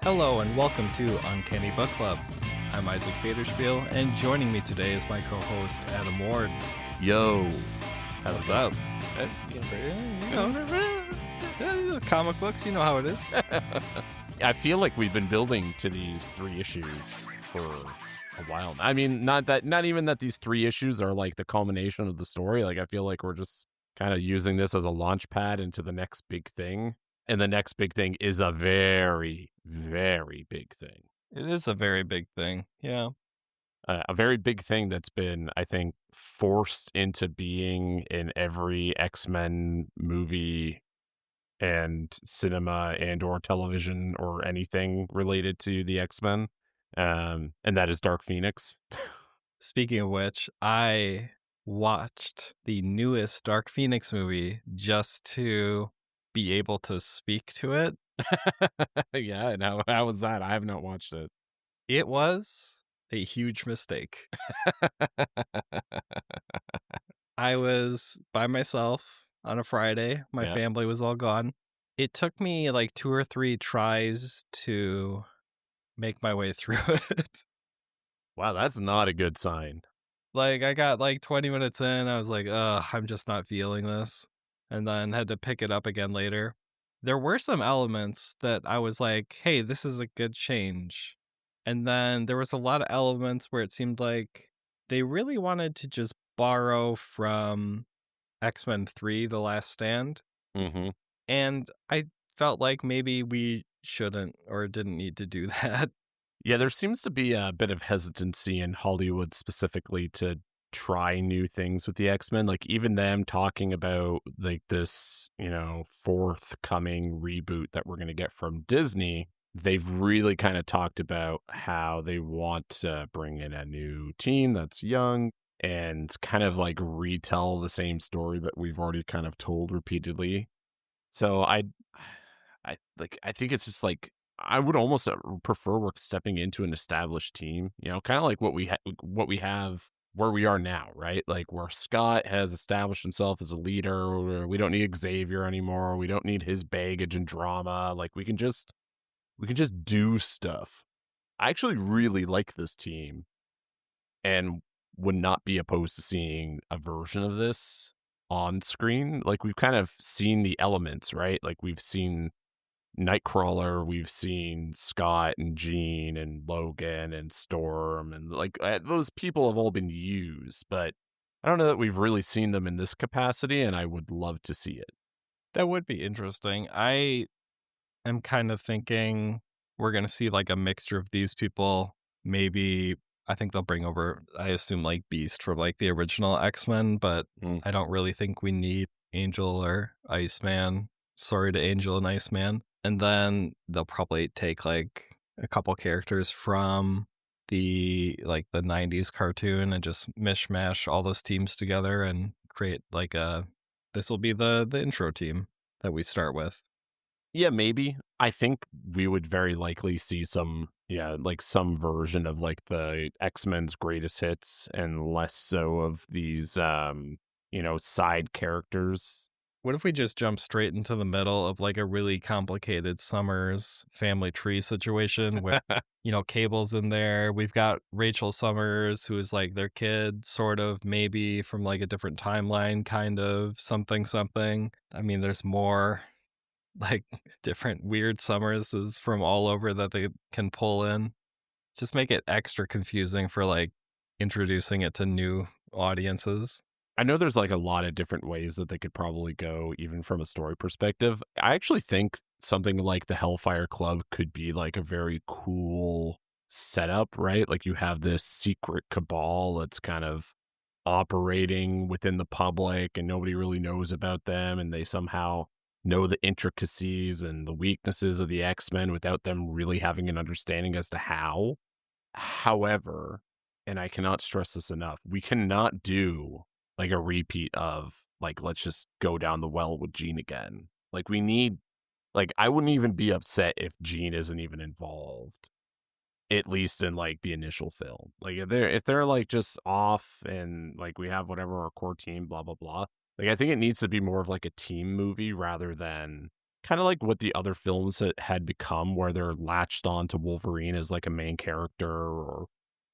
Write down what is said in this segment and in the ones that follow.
Hello and welcome to Uncanny Book Club. I'm Isaac Faderspiel, and joining me today is my co-host Adam Ward. Yo, What's up? Comic books, you know how it is. I feel like we've been building to these 3 issues for a while. I mean, not even that these 3 issues are like the culmination of the story. Like, I feel like we're just kind of using this as a launch pad into the next big thing. And the next big thing is a very, very big thing. It is a very big thing, yeah. A very big thing that's been, I think, forced into being in every X-Men movie and cinema and or television or anything related to the X-Men. And that is Dark Phoenix. Speaking of which, I watched the newest Dark Phoenix movie just to be able to speak to it. Yeah, and how was that? I have not watched it. It was a huge mistake. I was by myself on a Friday. My family was all gone. It took me like 2 or 3 tries to make my way through it. Wow, that's not a good sign. Like, I got like 20 minutes in. I was like, I'm just not feeling this. And then had to pick it up again later. There were some elements that I was like, hey, this is a good change. And then there was a lot of elements where it seemed like they really wanted to just borrow from X-Men 3, The Last Stand. Mm-hmm. And I felt like maybe we shouldn't or didn't need to do that. Yeah, there seems to be a bit of hesitancy in Hollywood specifically to try new things with the X-Men. Like, even them talking about like this, forthcoming reboot that we're going to get from Disney, they've really kind of talked about how they want to bring in a new team that's young and kind of like retell the same story that we've already kind of told repeatedly. So I think it's just like, I would almost prefer we're stepping into an established team, kind of like what we have where we are now, right? Like, where Scott has established himself as a leader. We don't need Xavier anymore. We don't need his baggage and drama. Like, we can just do stuff. I actually really like this team and would not be opposed to seeing a version of this on screen. Like, we've kind of seen the elements, right? Like, we've seen Nightcrawler, we've seen Scott and Jean and Logan and Storm, and like those people have all been used, but I don't know that we've really seen them in this capacity, and I would love to see it. That would be interesting. I am kind of thinking we're going to see like a mixture of these people. Maybe I think they'll bring over, I assume, like Beast from like the original X-Men, but I don't really think we need Angel or Iceman. Sorry to Angel and Iceman. And then they'll probably take like a couple characters from the 90s cartoon and just mishmash all those teams together and create like this will be the intro team that we start with. Yeah, maybe. I think we would very likely see some version of like the X-Men's greatest hits and less so of these side characters. What if we just jump straight into the middle of like a really complicated Summers family tree situation where, Cable's in there. We've got Rachel Summers, who is like their kid, sort of, maybe from like a different timeline, kind of something. I mean, there's more like different weird Summerses from all over that they can pull in. Just make it extra confusing for like introducing it to new audiences. I know there's like a lot of different ways that they could probably go, even from a story perspective. I actually think something like the Hellfire Club could be like a very cool setup, right? Like, you have this secret cabal that's kind of operating within the public and nobody really knows about them, and they somehow know the intricacies and the weaknesses of the X-Men without them really having an understanding as to how. However, and I cannot stress this enough, we cannot do like a repeat of like, let's just go down the well with Jean again. Like, we need, like, I wouldn't even be upset if Jean isn't even involved, at least in like the initial film. Like, if they're like just off and like we have whatever our core team, blah blah blah. Like, I think it needs to be more of like a team movie rather than kind of like what the other films had become, where they're latched on to Wolverine as like a main character, or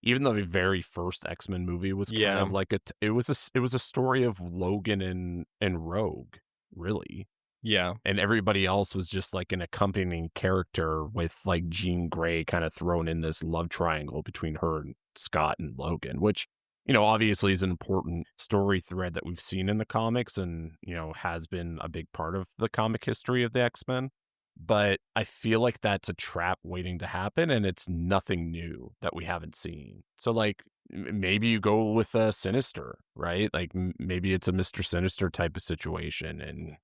even the very first X-Men movie was kind Yeah, of like it was a story of Logan and Rogue, really. yeah. And everybody else was just like an accompanying character with like Jean Grey kind of thrown in this love triangle between her and Scott and Logan, which, obviously is an important story thread that we've seen in the comics and, has been a big part of the comic history of the X-Men. But I feel like that's a trap waiting to happen, and it's nothing new that we haven't seen. So, like, maybe you go with a Sinister, right? Like, maybe it's a Mr. Sinister type of situation, and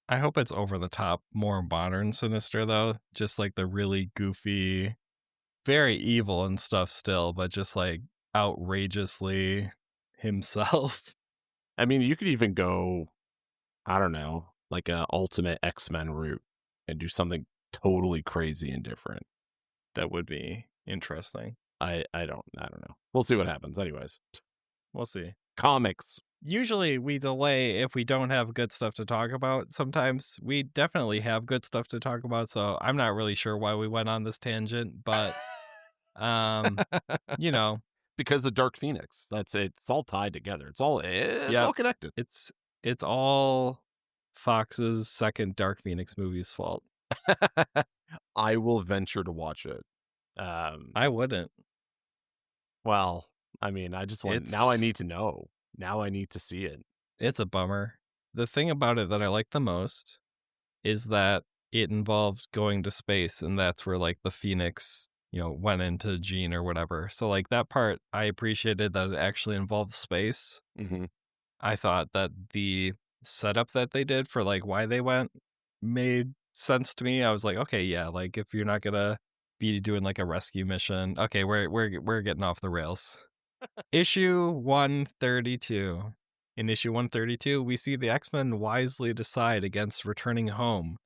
I hope it's over the top, more modern Sinister though, just like the really goofy, very evil and stuff still, but just like outrageously himself. I mean, you could even go, I don't know, like a ultimate X-Men route and do something totally crazy and different. That would be interesting. I don't know. We'll see what happens. Anyways, We'll see. comics. Usually we delay if we don't have good stuff to talk about. Sometimes we definitely have good stuff to talk about, so I'm not really sure why we went on this tangent, but um, you know, Because of Dark Phoenix. That's it. It's all tied together. It's all yep. connected. It's all Fox's second Dark Phoenix movie's fault. I will venture to watch it. I wouldn't. Well, I mean, now I It's need to know. Now I need to see it. it's a bummer. The thing about it that I like the most is that it involved going to space, and that's where like the Phoenix, went into Jean or whatever. So like that part I appreciated that it actually involved space. Mm-hmm. I thought that the setup that they did for like why they went made sense to me. I was like, okay, yeah, like if you're not gonna be doing like a rescue mission, okay, we're getting off the rails. Issue 132. In issue 132, we see the X-Men wisely decide against returning home,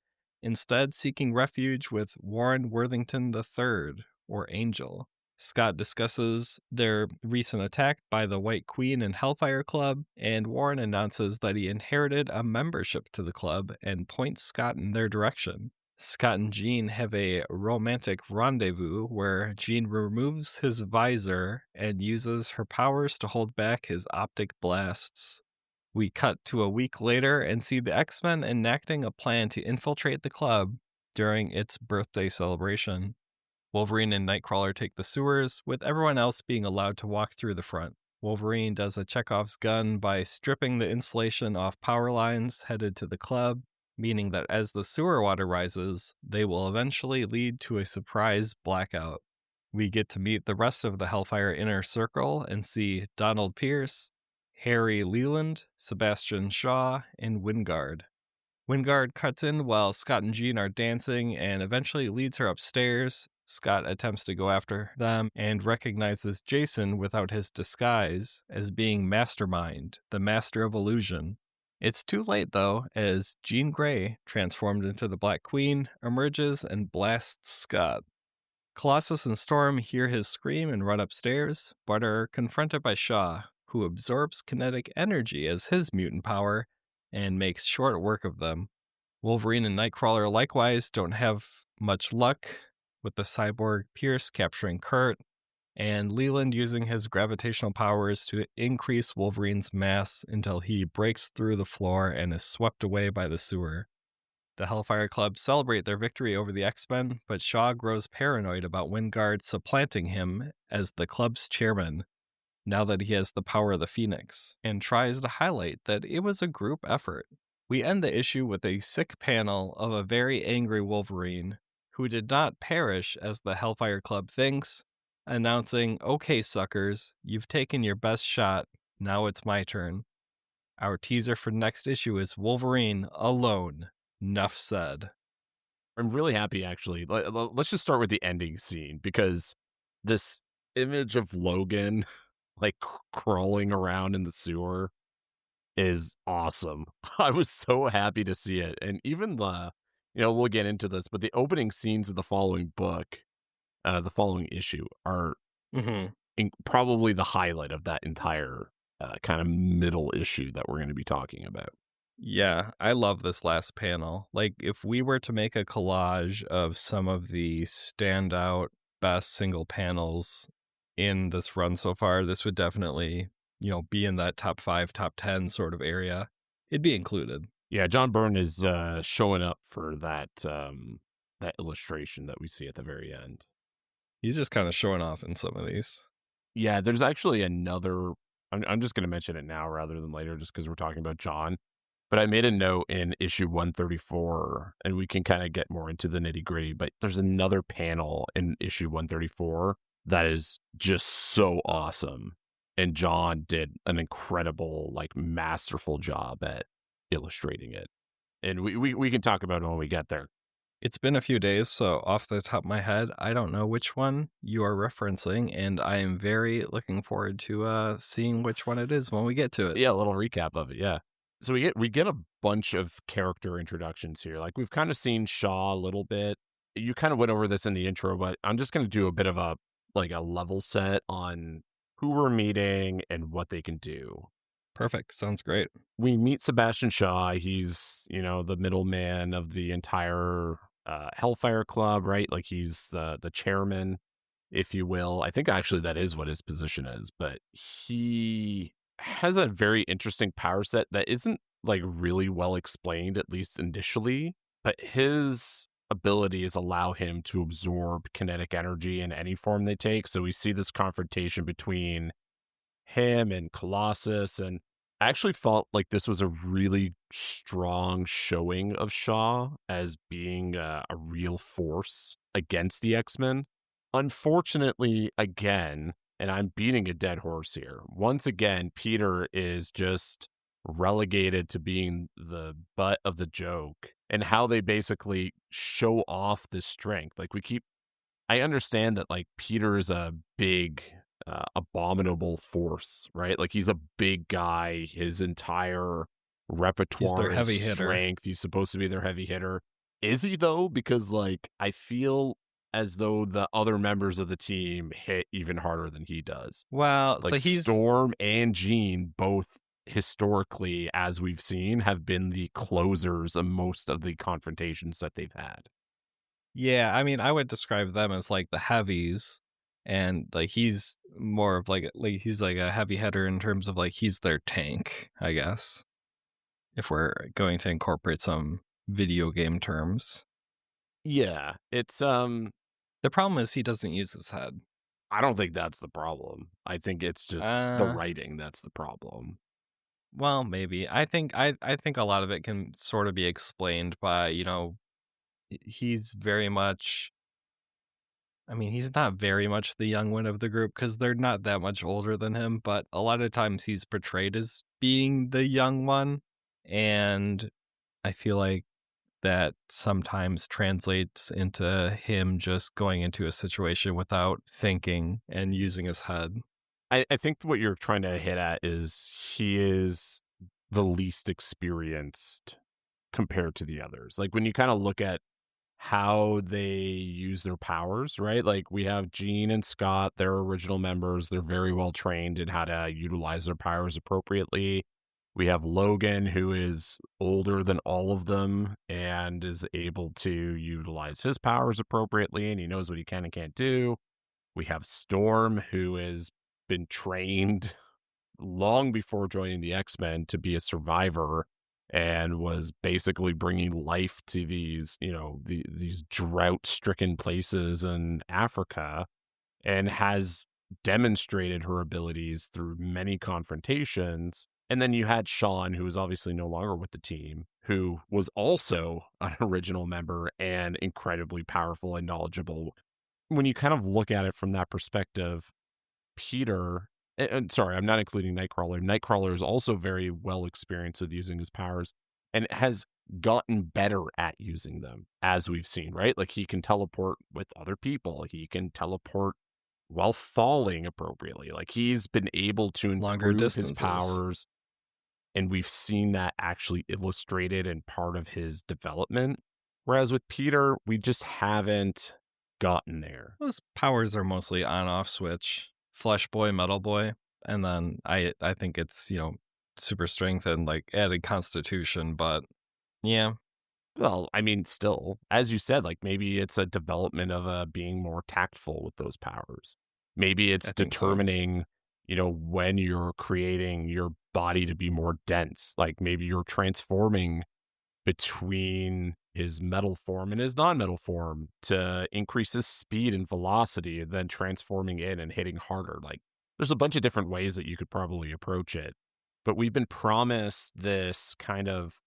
instead seeking refuge with Warren Worthington III, or Angel. Scott discusses their recent attack by the White Queen and Hellfire Club, and Warren announces that he inherited a membership to the club and points Scott in their direction. Scott and Jean have a romantic rendezvous where Jean removes his visor and uses her powers to hold back his optic blasts. We cut to a week later and see the X-Men enacting a plan to infiltrate the club during its birthday celebration. Wolverine and Nightcrawler take the sewers, with everyone else being allowed to walk through the front. Wolverine does a Chekhov's gun by stripping the insulation off power lines headed to the club, meaning that as the sewer water rises, they will eventually lead to a surprise blackout. We get to meet the rest of the Hellfire Inner Circle and see Donald Pierce, Harry Leland, Sebastian Shaw, and Wingard. Wingard cuts in while Scott and Jean are dancing and eventually leads her upstairs. Scott attempts to go after them and recognizes Jason without his disguise as being Mastermind, the master of illusion. It's too late though, as Jean Grey, transformed into the Black Queen, emerges and blasts Scott. Colossus and Storm hear his scream and run upstairs, but are confronted by Shaw, who absorbs kinetic energy as his mutant power and makes short work of them. Wolverine and Nightcrawler likewise don't have much luck, with the cyborg Pierce capturing Kurt, and Leland using his gravitational powers to increase Wolverine's mass until he breaks through the floor and is swept away by the sewer. The Hellfire Club celebrate their victory over the X-Men, but Shaw grows paranoid about Wingard supplanting him as the club's chairman, now that he has the power of the Phoenix, and tries to highlight that it was a group effort. We end the issue with a sick panel of a very angry Wolverine, who did not perish as the Hellfire Club thinks, announcing, "Okay, suckers, you've taken your best shot, now it's my turn." Our teaser for next issue is Wolverine alone. Nuff said. I'm really happy, actually. Let's just start with the ending scene, because this image of Logan, like, crawling around in the sewer is awesome. I was so happy to see it. And even we'll get into this, but the opening scenes of the following book, the following issue, are Mm-hmm. probably the highlight of that entire kind of middle issue that we're going to be talking about. Yeah, I love this last panel. Like, if we were to make a collage of some of the standout best single panels in this run so far, this would definitely, be in that top 5, top 10 sort of area. It'd be included. Yeah, John Byrne is showing up for that illustration that we see at the very end. He's just kind of showing off in some of these. Yeah, there's actually another. I'm just going to mention it now rather than later, just because we're talking about John. But I made a note in issue 134, and we can kind of get more into the nitty gritty. But there's another panel in issue 134 that is just so awesome. And John did an incredible, like, masterful job at illustrating it. And we can talk about it when we get there. It's been a few days, so off the top of my head, I don't know which one you are referencing, and I am very looking forward to seeing which one it is when we get to it. Yeah, a little recap of it. Yeah. So we get a bunch of character introductions here. Like, we've kind of seen Shaw a little bit. You kind of went over this in the intro, but I'm just going to do a bit of a level set on who we're meeting and what they can do. Perfect. Sounds great. We meet Sebastian Shaw. He's, the middleman of the entire Hellfire Club, right? Like, he's the chairman, if you will. I think actually that is what his position is, but he has a very interesting power set that isn't like really well explained, at least initially, but his abilities allow him to absorb kinetic energy in any form they take. So we see this confrontation between him and Colossus, and I actually felt like this was a really strong showing of Shaw as being a real force against the X-Men. Unfortunately, again, and I'm beating a dead horse here, once again, Peter is just relegated to being the butt of the joke, and how they basically show off this strength. Like, I understand that, like, Peter is a big, abominable force, right? Like, he's a big guy. His entire He's their repertoire is heavy hitter. strength. He's supposed to be their heavy hitter. Is he, though? Because, like, I feel as though the other members of the team hit even harder than he does. Well, so Like, he's Storm and Jean both historically, as we've seen, have been the closers of most of the confrontations that they've had. yeah, I mean, I would describe them as like the heavies, and like he's more of like he's like a heavy hitter in terms of like he's their tank, I guess. If we're going to incorporate some video game terms. Yeah, it's The problem is he doesn't use his head. I don't think that's the problem. I think it's just the Uh, writing that's the problem. well, maybe. I think a lot of it can sort of be explained by, he's very much I mean, he's not very much the young one of the group because they're not that much older than him, but a lot of times he's portrayed as being the young one. And I feel like that sometimes translates into him just going into a situation without thinking and using his head. I think what you're trying to hit at is he is the least experienced compared to the others. Like, when you kind of look at how they use their powers, right? Like, we have Gene and Scott, they're original members. They're very well trained in how to utilize their powers appropriately. We have Logan, who is older than all of them and is able to utilize his powers appropriately, and he knows what he can and can't do. We have Storm, who has been trained long before joining the X-Men to be a survivor and was basically bringing life to these, these drought-stricken places in Africa, and has demonstrated her abilities through many confrontations. And then you had Sean, who is obviously no longer with the team, who was also an original member and incredibly powerful and knowledgeable. When you kind of look at it from that perspective, Peter, and sorry, I'm not including Nightcrawler. Nightcrawler is also very well experienced with using his powers and has gotten better at using them, as we've seen, right? Like, he can teleport with other people. He can teleport while falling appropriately. Like, he's been able to Longer improve his distances. powers, and we've seen that actually illustrated in part of his development. Whereas with Peter, we just haven't gotten there. Those powers are mostly on off switch. Flesh boy, metal boy. And then I think it's, super strength and like added constitution, but yeah, Well, I mean, still, as you said, like maybe it's a development of being more tactful with those powers. Maybe I it's think so. determining, when you're creating your body to be more dense. Like maybe you're transforming between his metal form and his non-metal form to increase his speed and velocity, and then transforming in and hitting harder. Like there's a bunch of different ways that you could probably approach it. But we've been promised this kind of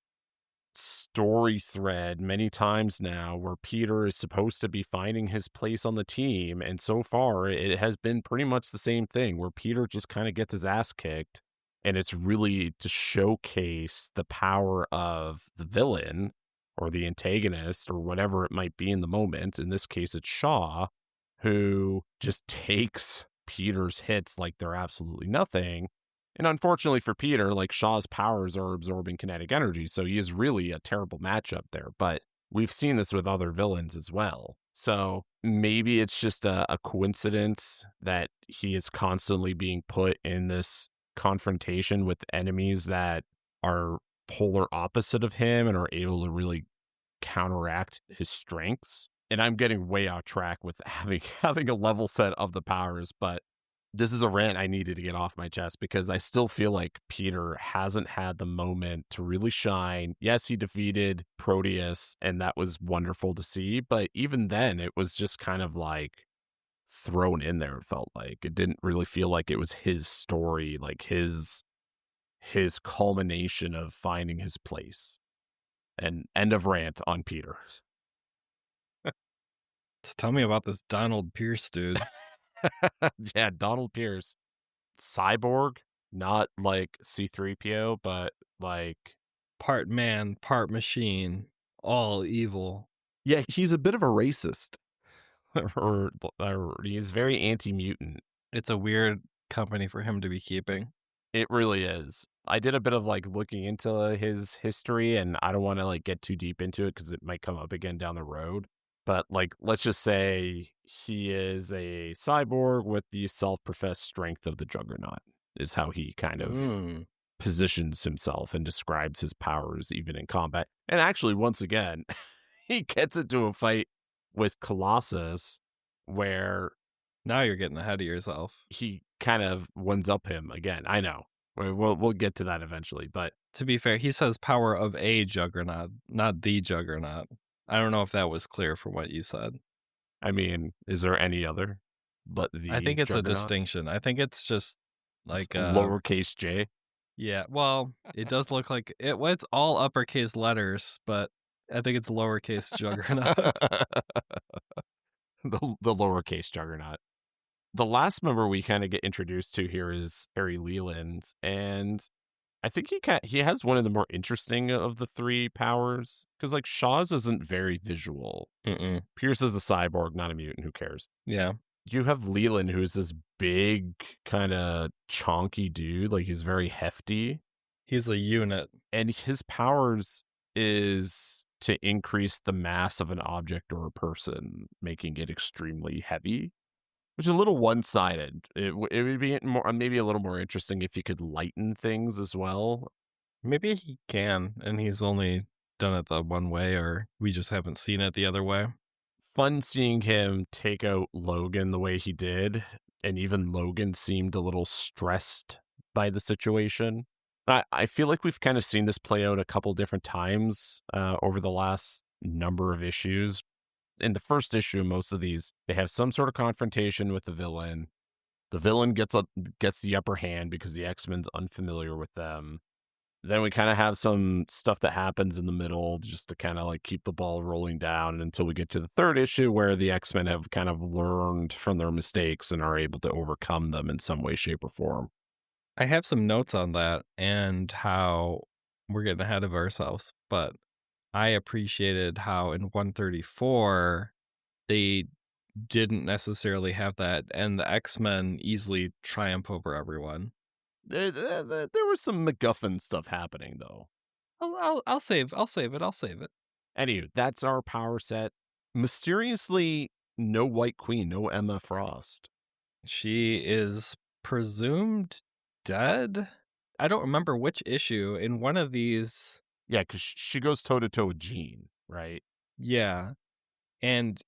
story thread many times now where Peter is supposed to be finding his place on the team. And so far, it has been pretty much the same thing where Peter just kind of gets his ass kicked. And it's really to showcase the power of the villain or the antagonist or whatever it might be in the moment. In this case, it's Shaw, who just takes Peter's hits like they're absolutely nothing. And unfortunately for Peter, like Shaw's powers are absorbing kinetic energy, so he is really a terrible matchup there. But we've seen this with other villains as well. So maybe it's just a coincidence that he is constantly being put in this confrontation with enemies that are polar opposite of him and are able to really counteract his strengths. And I'm getting way off track with having a level set of the powers, but this is a rant I needed to get off my chest because I still feel like Peter hasn't had the moment to really shine. Yes, he defeated Proteus, and that was wonderful to see. But even then, it was just kind of like thrown in there. It felt like it didn't really feel like it was his story, like his culmination of finding his place. And end of rant on Peter. Just tell me about this Donald Pierce dude. Yeah, Donald Pierce. Cyborg, not like C3PO, but like, Part man, part machine, all evil. yeah, he's a bit of a racist, or he's very anti-mutant. It's a weird company for him to be keeping. It really is. I did a bit of like looking into his history, and I don't want to like get too deep into it because it might come up again down the road. But like, let's just say he is a cyborg with the self-professed strength of the Juggernaut, is how he kind of Mm. positions himself and describes his powers even in combat. And actually, once again, he gets into a fight with Colossus where Now you're getting ahead of yourself. he kind of ones up him again. I know. We'll get to that eventually, but To be fair, he says power of a juggernaut, not the juggernaut. I don't know if that was clear from what you said. I mean, is there any other but I the think it's a Juggernaut? distinction. I think it's just It's like lowercase j. yeah, well, it does look like it well, it's all uppercase letters, but I think it's lowercase juggernaut. The lowercase Juggernaut. The last member we kind of get introduced to here is Harry Leland, and I think he has one of the more interesting of the three powers because like Shaw's isn't very visual. Mm-mm. Pierce is a cyborg, not a mutant. Who cares? Yeah, You have Leland, who's this big kind of chonky dude, like he's very hefty, he's a unit. and his powers is to increase the mass of an object or a person, making it extremely heavy. Which is a little one-sided. It would be more maybe a little more interesting if he could lighten things as well. Maybe he can, and he's only done it the one way, or we just haven't seen it the other way. Fun seeing him take out Logan the way he did, and even Logan seemed a little stressed by the situation. I feel like we've kind of seen this play out a couple different times over the last number of issues. In the first issue, most of these, they have some sort of confrontation with the villain. The villain gets the upper hand because the X-Men's unfamiliar with them. Then we kind of have some stuff that happens in the middle just to kind of like keep the ball rolling down until we get to the third issue where the X-Men have kind of learned from their mistakes and are able to overcome them in some way, shape, or form. I have some notes on that and how we're getting ahead of ourselves, but I appreciated how in 134 they didn't necessarily have that, and the X-Men easily triumph over everyone. There was some MacGuffin stuff happening though. I'll save it. Anywho, that's our power set. Mysteriously, no White Queen, no Emma Frost. She is presumed dead. I don't remember which issue. In one of these, Yeah, because she goes toe to toe with Jean, right? yeah, and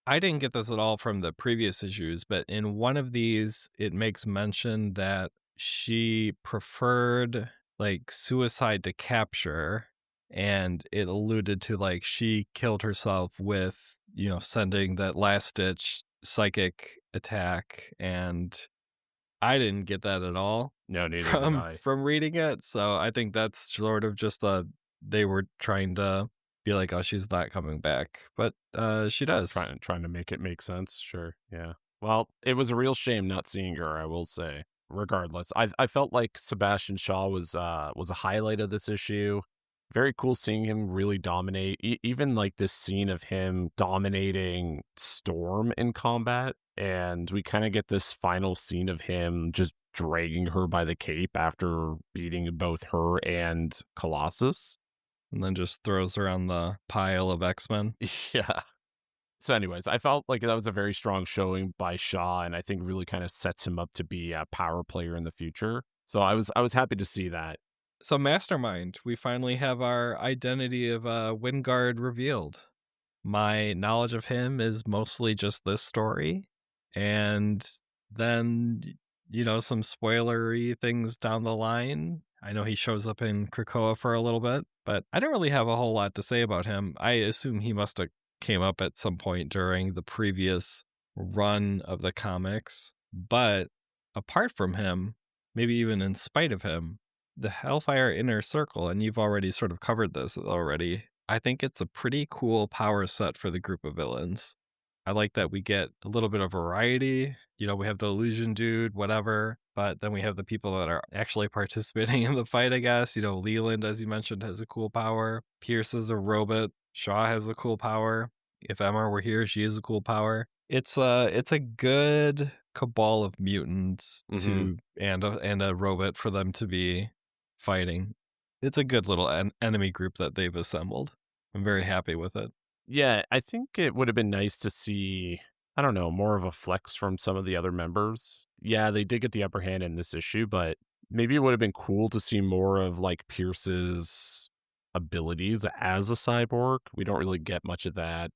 I didn't get this at all from the previous issues, but in one of these, it makes mention that she preferred like suicide to capture, and it alluded to like she killed herself with, sending that last ditch psychic attack, and I didn't get that at all No, neither did from I. from reading it. So I think that's sort of just they were trying to be like, oh, she's not coming back, but she does. Trying to make it make sense. Sure. Yeah. Well, it was a real shame not seeing her, I will say. Regardless, I felt like Sebastian Shaw was a highlight of this issue. Very cool seeing him really dominate. Even like this scene of him dominating Storm in combat, and we kind of get this final scene of him just dragging her by the cape after beating both her and Colossus. And then just throws her on the pile of X-Men. Yeah. So, anyways, I felt like that was a very strong showing by Shaw, and I think really kind of sets him up to be a power player in the future. So I was happy to see that. So Mastermind, we finally have our identity of Wingard revealed. My knowledge of him is mostly just this story, and then some spoilery things down the line. I know he shows up in Krakoa for a little bit, but I don't really have a whole lot to say about him. I assume he must have came up at some point during the previous run of the comics, but apart from him, maybe even in spite of him, the Hellfire Inner Circle, and you've already sort of covered this already, I think it's a pretty cool power set for the group of villains. I like that we get a little bit of variety. We have the illusion dude, whatever, but then we have the people that are actually participating in the fight, I guess. Leland, as you mentioned, has a cool power. Pierce is a robot. Shaw has a cool power. If Emma were here, she has a cool power. It's a good cabal of mutants Hmm. to and a robot for them to be fighting. It's a good little enemy group that they've assembled. I'm very happy with it. Yeah, I think it would have been nice to see, I don't know, more of a flex from some of the other members. Yeah, they did get the upper hand in this issue, but maybe it would have been cool to see more of like Pierce's abilities as a cyborg. We don't really get much of that.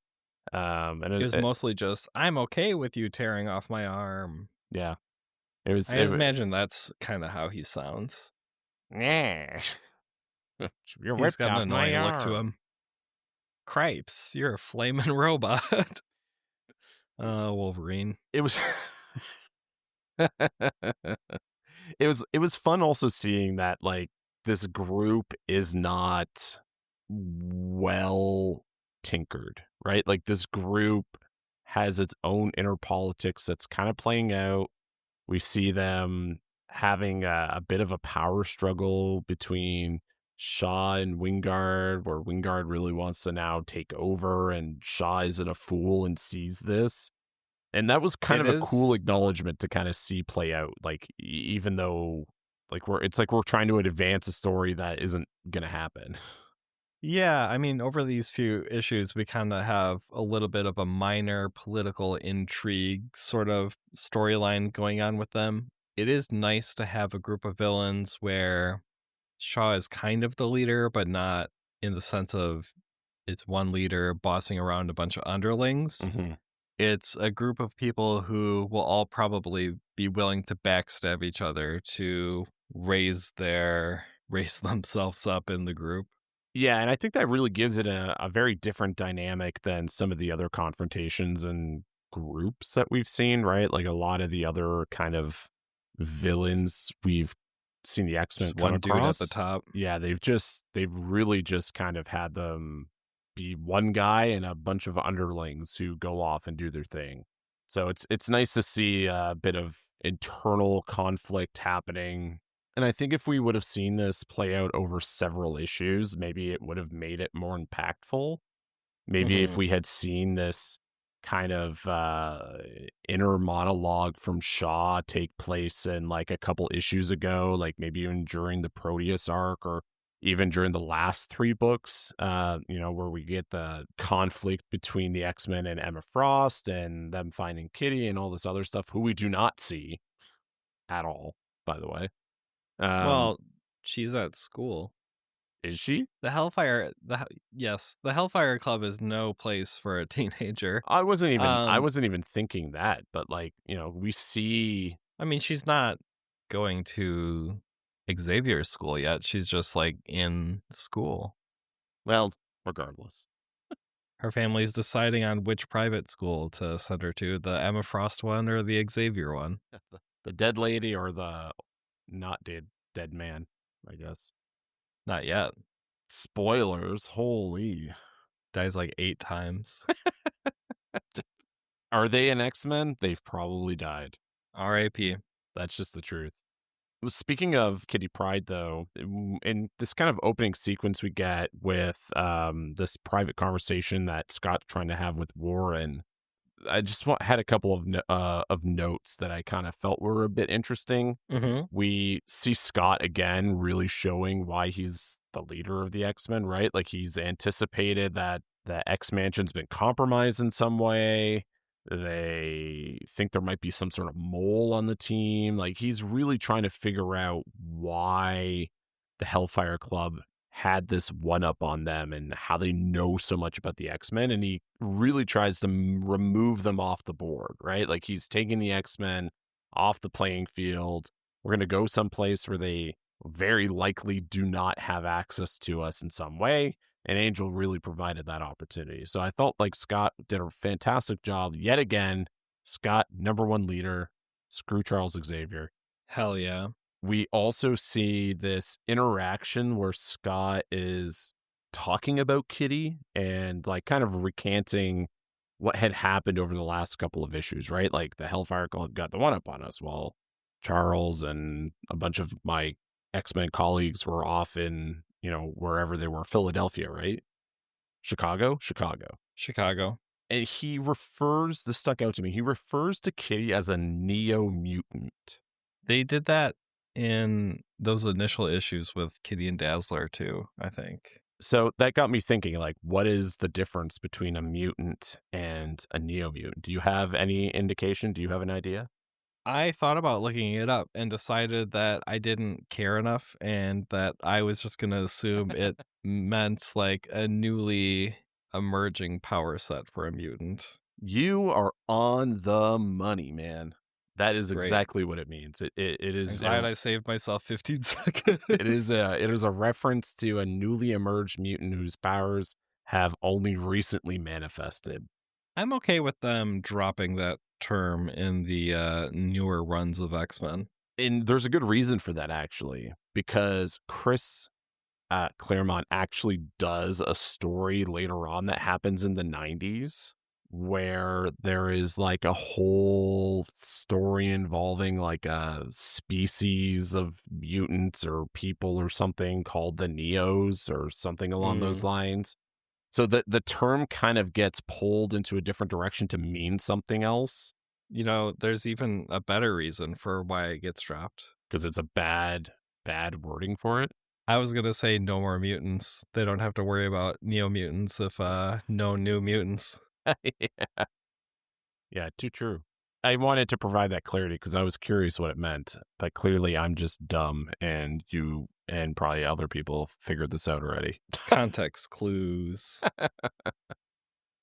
And It was mostly just, I'm okay with you tearing off my arm. yeah, it was. I imagine that's kind of how he sounds. Yeah, you He's ripped got an off my annoying look to arm. him. Cripes, you're a flaming robot. Wolverine. It was. It was fun also seeing that like this group is not well tinkered, right? Like this group has its own inner politics that's kind of playing out. We see them having a bit of a power struggle between Shaw and Wingard, where Wingard really wants to now take over, and Shaw isn't a fool and sees this. And that was kind It of a cool is. acknowledgement to kind of see play out. Like even though like we're trying to advance a story that isn't gonna happen. Yeah, I mean, over these few issues, we kind of have a little bit of a minor political intrigue sort of storyline going on with them. It is nice to have a group of villains where Shaw is kind of the leader, but not in the sense of it's one leader bossing around a bunch of underlings. Hmm. It's a group of people who will all probably be willing to backstab each other to raise themselves up in the group. Yeah, and I think that really gives it a very different dynamic than some of the other confrontations and groups that we've seen, right? Like a lot of the other kind of villains we've seen the X-Men Just come one dude at the across. top. Yeah, they've really just kind of had them be one guy and a bunch of underlings who go off and do their thing. So it's nice to see a bit of internal conflict happening, and I think if we would have seen this play out over several issues, maybe it would have made it more impactful. Maybe if Hmm. we had seen this kind of inner monologue from Shaw take place in like a couple issues ago, like maybe even during the Proteus arc or even during the last three books, where we get the conflict between the X-Men and Emma Frost and them finding Kitty and all this other stuff, who we do not see at all, by the way. Um, Well, She's at school. Is she? The Hellfire yes, the Hellfire Club is no place for a teenager. I Um, wasn't even thinking that, but, like, we see. I mean, she's not going to Xavier's school yet. She's just, like, in school. Well, regardless. Her family's deciding on which private school to send her to, the Emma Frost one or the Xavier one. The dead lady or the not dead man, I guess. Not yet. Spoilers, holy. Dies, like, 8 times. Are they an X-Men? They've probably died. R.I.P. That's just the truth. Speaking of Kitty Pryde, though, in this kind of opening sequence we get with this private conversation that Scott's trying to have with Warren, I just had a couple of notes that I kind of felt were a bit interesting. Mhm. We see Scott again really showing why he's the leader of the X-Men, right? Like he's anticipated that the X-Mansion's been compromised in some way. They think there might be some sort of mole on the team. Like he's really trying to figure out why the Hellfire Club had this one up on them and how they know so much about the X-Men. And he really tries to remove them off the board, right? Like he's taking the X-Men off the playing field. We're going to go someplace where they very likely do not have access to us in some way. And Angel really provided that opportunity. So I felt like Scott did a fantastic job yet again. Scott, number one leader, screw Charles Xavier. Hell yeah. We also see this interaction where Scott is talking about Kitty and like kind of recanting what had happened over the last couple of issues, right? Like the Hellfire Club got the one up on us while Charles and a bunch of my X-Men colleagues were off in, wherever they were, Philadelphia, right? Chicago. Chicago. And this stuck out to me, he refers to Kitty as a neo-mutant. They did that in those initial issues with Kitty and Dazzler too, I think. So that got me thinking, like, what is the difference between a mutant and a neo-mutant? Do you have any indication? Do you have an idea? I thought about looking it up and decided that I didn't care enough and that I was just going to assume it meant like a newly emerging power set for a mutant. You are on the money, man. That is Great. exactly what it means. It I'm is glad I saved myself 15 seconds. it is a reference to a newly emerged mutant whose powers have only recently manifested. I'm okay with them dropping that term in the newer runs of X-Men. And there's a good reason for that, actually, because Chris Claremont actually does a story later on that happens in the 90s where there is like a whole story involving like a species of mutants or people or something called the Neos or something along those lines. So the term kind of gets pulled into a different direction to mean something else. There's even a better reason for why it gets dropped. Because it's a bad wording for it. I was going to say no more mutants. They don't have to worry about neo-mutants if no new mutants. Yeah. Yeah, too true. I wanted to provide that clarity because I was curious what it meant, but clearly I'm just dumb and you and probably other people figured this out already. Context clues.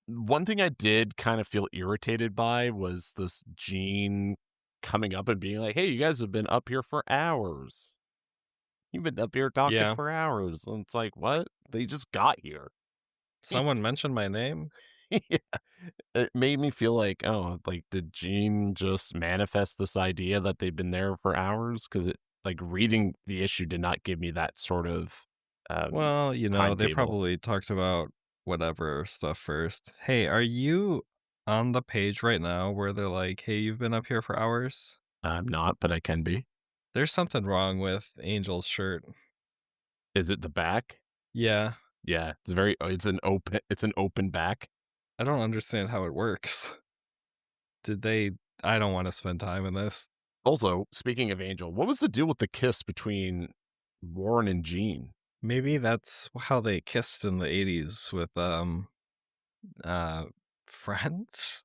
One thing I did kind of feel irritated by was this Jean coming up and being like, hey, you guys have been up here for hours. You've been up here talking for hours. And it's like, what? They just got here. Someone mentioned my name? Yeah. It made me feel like, oh, like, did Jean just manifest this idea that they've been there for hours? Because reading the issue did not give me that sort of Well, they timetable. probably talked about whatever stuff first. Hey, are you on the page right now where they're like, hey, you've been up here for hours? I'm not, but I can be. There's something wrong with Angel's shirt. Is it the back? Yeah. Yeah, it's an open back. I don't understand how it works. I don't want to spend time in this. Also, speaking of Angel, what was the deal with the kiss between Warren and Jean? Maybe that's how they kissed in the 80s with friends.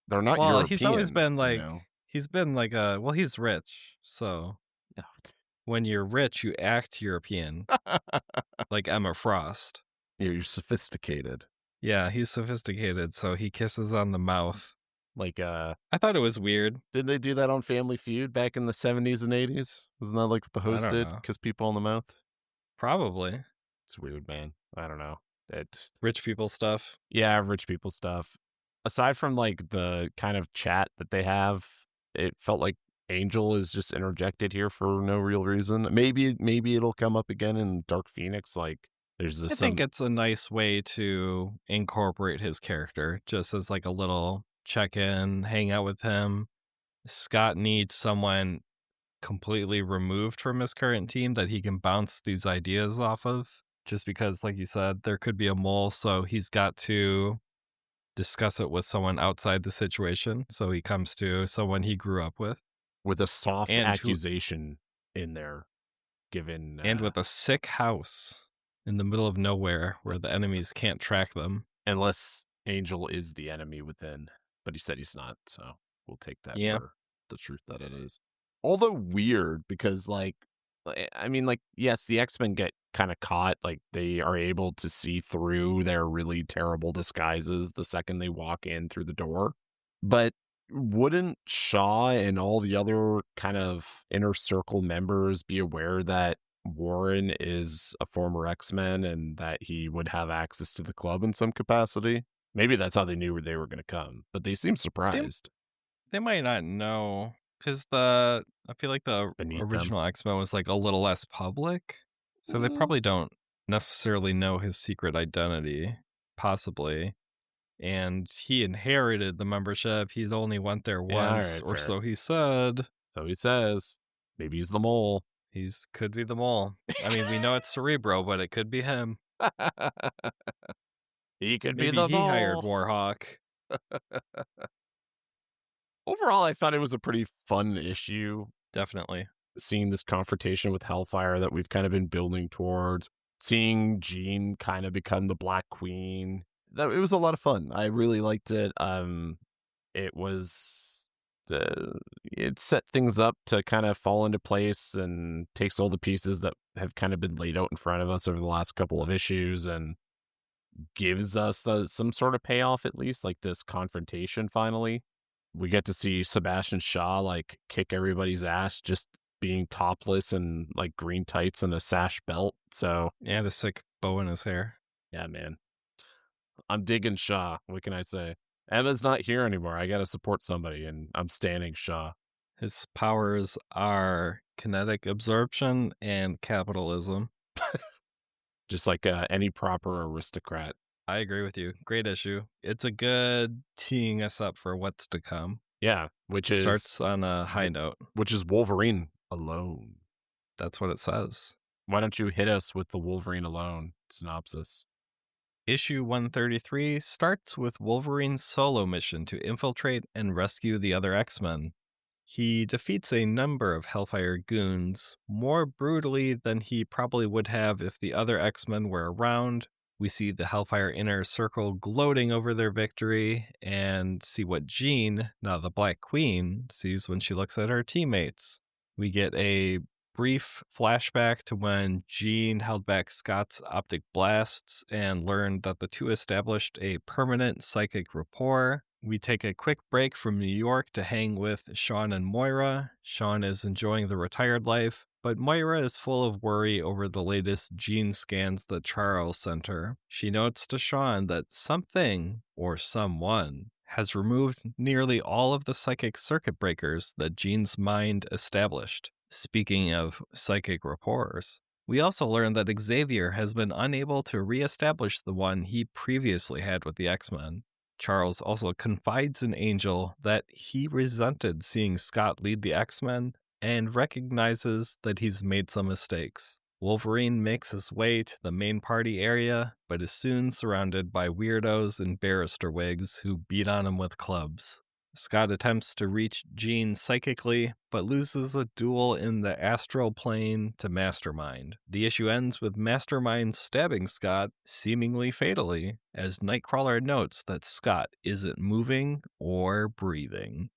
They're not Well, European. he's been like he's been like he's rich, so when you're rich, you act European, like Emma Frost. You're sophisticated. Yeah, he's sophisticated, so he kisses on the mouth. Like, I thought it was weird. did they do that on Family Feud back in the 70s and 80s? Wasn't that like what the I host don't did? know. Kiss people on the mouth? Probably. It's weird, man. I don't know. It, Rich people stuff. yeah, rich people stuff. Aside from like the kind of chat that they have, it felt like Angel is just interjected here for no real reason. Maybe it'll come up again in Dark Phoenix. Like there's I this think it's a nice way to incorporate his character, just as like a little check-in, hang out with him. Scott needs someone completely removed from his current team that he can bounce these ideas off of. Just because, like you said, there could be a mole, so he's got to discuss it with someone outside the situation. So he comes to someone he grew up with a soft and who accusation in there, given and with a sick house in the middle of nowhere where the enemies can't track them. unless Angel is the enemy within, but he said he's not, so we'll take that Yeah. for the truth that it is. Although weird, because I mean, like, yes, the X-Men get kind of caught, like they are able to see through their really terrible disguises the second they walk in through the door. But wouldn't Shaw and all the other kind of inner circle members be aware that Warren is a former X-Men and that he would have access to the club in some capacity? Maybe that's how they knew they were going to come, but they seem They surprised. they might not know because I feel like the It's beneath them. original X-Men was like a little less public. So they Mm, probably don't necessarily know his secret identity, possibly. And he inherited the membership. He's only went there yeah, all once, right, or fair. so he said. So he says. Maybe he's the mole. He's could be the mole. I mean, we know it's Cerebro, but it could be him. He could be Maybe the he hired mole. Warhawk. Overall, I thought it was a pretty fun issue. Definitely. Seeing this confrontation with Hellfire that we've kind of been building towards, seeing Jean kind of become the Black Queen. It was a lot of fun. I really liked it. It was it set things up to kind of fall into place and takes all the pieces that have kind of been laid out in front of us over the last couple of issues and gives us some sort of payoff, at least like this confrontation. Finally, we get to see Sebastian Shaw like kick everybody's ass just being topless and like green tights and a sash belt. So Yeah, the sick bow in his hair. yeah, man, I'm digging Shaw. What can I say? Emma's not here anymore. I got to support somebody, and I'm standing Shaw. His powers are kinetic absorption and capitalism. Just like any proper aristocrat. I agree with you. Great issue. It's a good teeing us up for what's to come. Yeah, which is Starts on a high note. which is Wolverine alone. That's what it says. Why don't you hit us with the Wolverine alone synopsis? Issue 133 starts with Wolverine's solo mission to infiltrate and rescue the other X-Men. He defeats a number of Hellfire goons, more brutally than he probably would have if the other X-Men were around. We see the Hellfire inner circle gloating over their victory and see what Jean, now the Black Queen, sees when she looks at her teammates. We get a brief flashback to when Jean held back Scott's optic blasts and learned that the two established a permanent psychic rapport. We take a quick break from New York to hang with Sean and Moira. Sean is enjoying the retired life, but Moira is full of worry over the latest gene scans that Charles sent her. She notes to Sean that something, or someone, has removed nearly all of the psychic circuit breakers that Jean's mind established. Speaking of psychic rapports, we also learn that Xavier has been unable to reestablish the one he previously had with the X-Men. Charles also confides in Angel that he resented seeing Scott lead the X-Men and recognizes that he's made some mistakes. Wolverine makes his way to the main party area, but is soon surrounded by weirdos in barrister wigs who beat on him with clubs. Scott attempts to reach Jean psychically, but loses a duel in the astral plane to Mastermind. The issue ends with Mastermind stabbing Scott, seemingly fatally, as Nightcrawler notes that Scott isn't moving or breathing.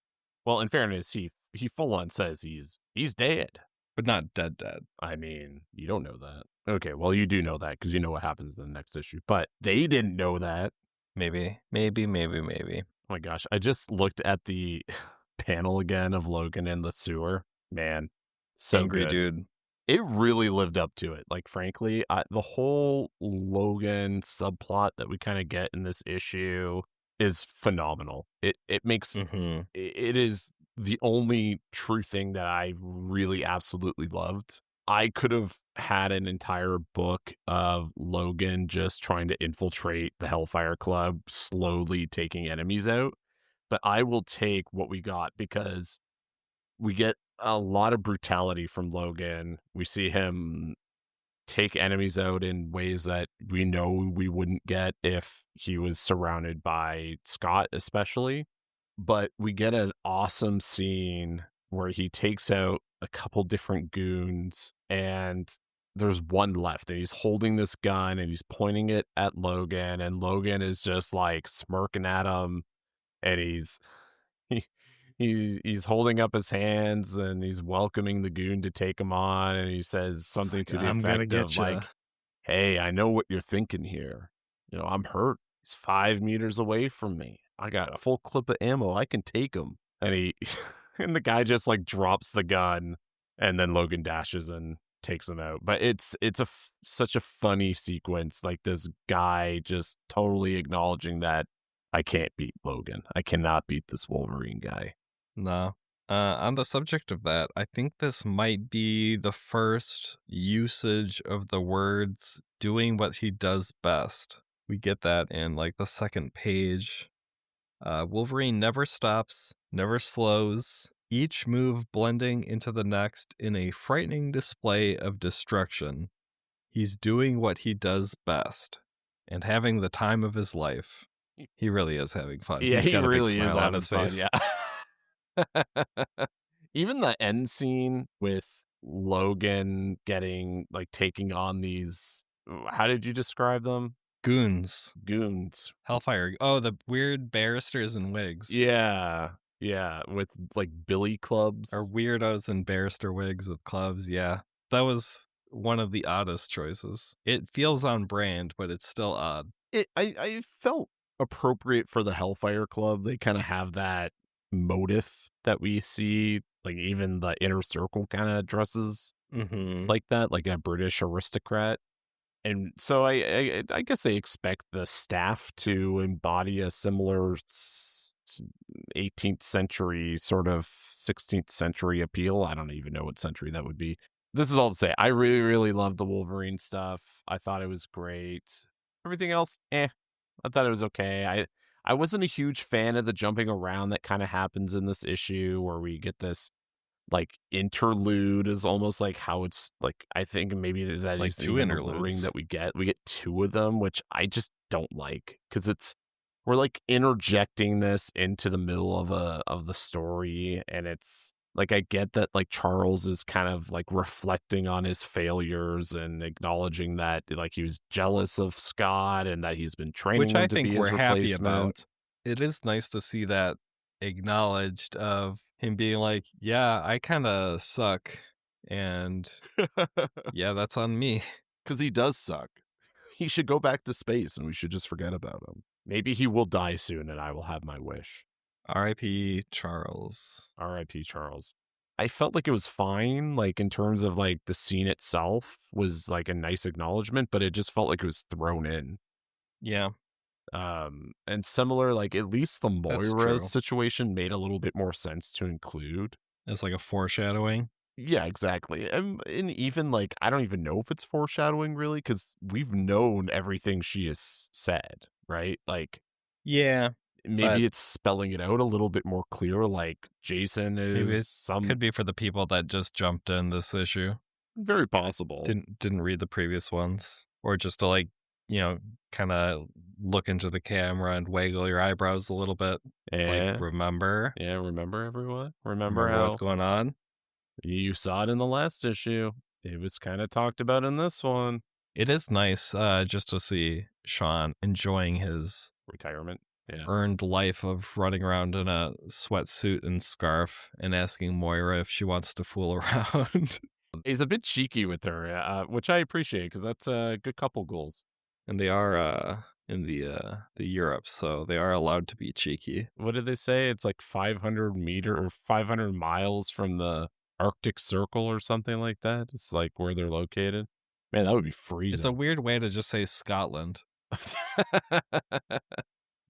Well, in fairness, he full on says he's dead. but not dead dead. I mean, you don't know that. Okay, well, you do know that because you know what happens in the next issue, but they didn't know that. Maybe. Oh my gosh, I just looked at the panel again of Logan in the sewer. Man, so Angry good. dude. It really lived up to it. Like, frankly, the whole Logan subplot that we kind of get in this issue is phenomenal. It makes Mm-hmm. it is the only true thing that I really absolutely loved. I could have had an entire book of Logan just trying to infiltrate the Hellfire Club, slowly taking enemies out. But I will take what we got because we get a lot of brutality from Logan. We see him take enemies out in ways that we know we wouldn't get if he was surrounded by Scott, especially. But we get an awesome scene where he takes out a couple different goons and there's one left and he's holding this gun and he's pointing it at Logan and Logan is just like smirking at him and he, he's holding up his hands and he's welcoming the goon to take him on and he says It's something like, to the I'm gonna effect of get you. like, hey, I know what you're thinking here. You know, I'm hurt. He's 5 meters away from me. I got a full clip of ammo. I can take him. And he and the guy just like drops the gun and then Logan dashes and takes him out. But it's such a funny sequence, like this guy just totally acknowledging that I can't beat Logan. I cannot beat this Wolverine guy. No. On the subject of that, I think this might be the first usage of the words doing what he does best. We get that in like the second page. Wolverine never stops, never slows, each move blending into the next in a frightening display of destruction. He's doing what he does best and having the time of his life. He really is having fun. Yeah, He's he got a big really is smile on having his fun. face. Yeah. Even the end scene with Logan getting like taking on these, how did you describe them? Goons. Goons. Hellfire. Oh, the weird barristers in wigs. Yeah. Yeah. With like billy Or clubs. weirdos in barrister wigs with clubs. Yeah. That was one of the oddest choices. It feels on brand, but it's still odd. I felt appropriate for the Hellfire Club. They kind of have that motif that we see, like even the inner circle kind of dresses Mm-hmm. like that, like a British aristocrat. And so I guess I expect the staff to embody a similar 18th century sort of 16th century appeal. I don't even know what century that would be. This is all to say, I really, really love the Wolverine stuff. I thought it was great. Everything else, I thought it was okay. I wasn't a huge fan of the jumping around that kind of happens in this issue where we get this like interlude is almost like how it's like I think maybe that Like is two even the wording interludes. that we get. We get two of them, which I just don't like because it's we're like interjecting this into the middle of the story, and it's like I get that like Charles is kind of like reflecting on his failures and acknowledging that like he was jealous of Scott and that he's been training Which him I to be think his we're happy about. replacement. It is nice to see that acknowledged of him being like, yeah, I kind of suck. And yeah, that's on me. Because he does suck. He should go back to space and we should just forget about him. Maybe he will die soon and I will have my wish. R.I.P. Charles. R.I.P. Charles. I felt like it was fine, like in terms of like the scene itself was like a nice acknowledgement, but it just felt like it was thrown in. Yeah, And similar, like at least the that's Moira true. situation made a little bit more sense to include. It's like a foreshadowing. Yeah, exactly. And even like, I don't even know if it's foreshadowing really, because we've known everything she has said, right? Like, Yeah, but maybe it's spelling it out a little bit more clear, like Jason maybe is it some could be for the people that just jumped in this issue. very possible. Didn't read the previous ones. Or just to like, you know, kind of look into the camera and waggle your eyebrows a little bit. Like, Yeah, remember? yeah, remember everyone? Remember Remember what's how going on? you saw it in the last issue? It was kind of talked about in this one. It is nice just to see Sean enjoying his Retirement. Yeah. earned life of running around in a sweatsuit and scarf and asking Moira if she wants to fool around. He's a bit cheeky with her, which I appreciate because that's a good couple goals. And they are in the Europe, so they are allowed to be cheeky. What did they say? It's like 500 or 500 miles from the Arctic Circle or something like that. It's like where they're located. Man, that would be It's a freezing. weird way to just say Scotland.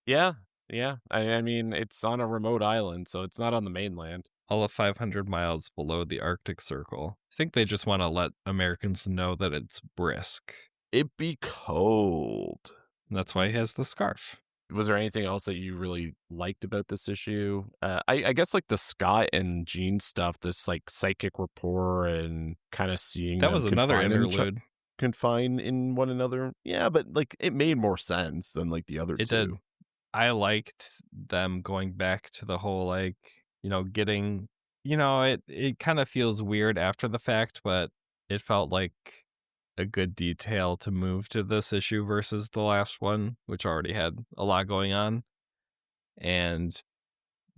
Yeah, yeah. I mean, it's on a remote island, so it's not on the mainland. All of 500 miles below the Arctic Circle. I think they just want to let Americans know that it's brisk. It'd be cold. And that's why he has the scarf. Was there anything else that you really liked about this issue? I guess like the Scott and Jean stuff, this like psychic rapport and kind of seeing That them was another interlude. confine in one another. Yeah, but like it made more sense than like the other It did. two. I liked them going back to the whole, like, getting, it kind of feels weird after the fact, but it felt like a good detail to move to this issue versus the last one, which already had a lot going on. And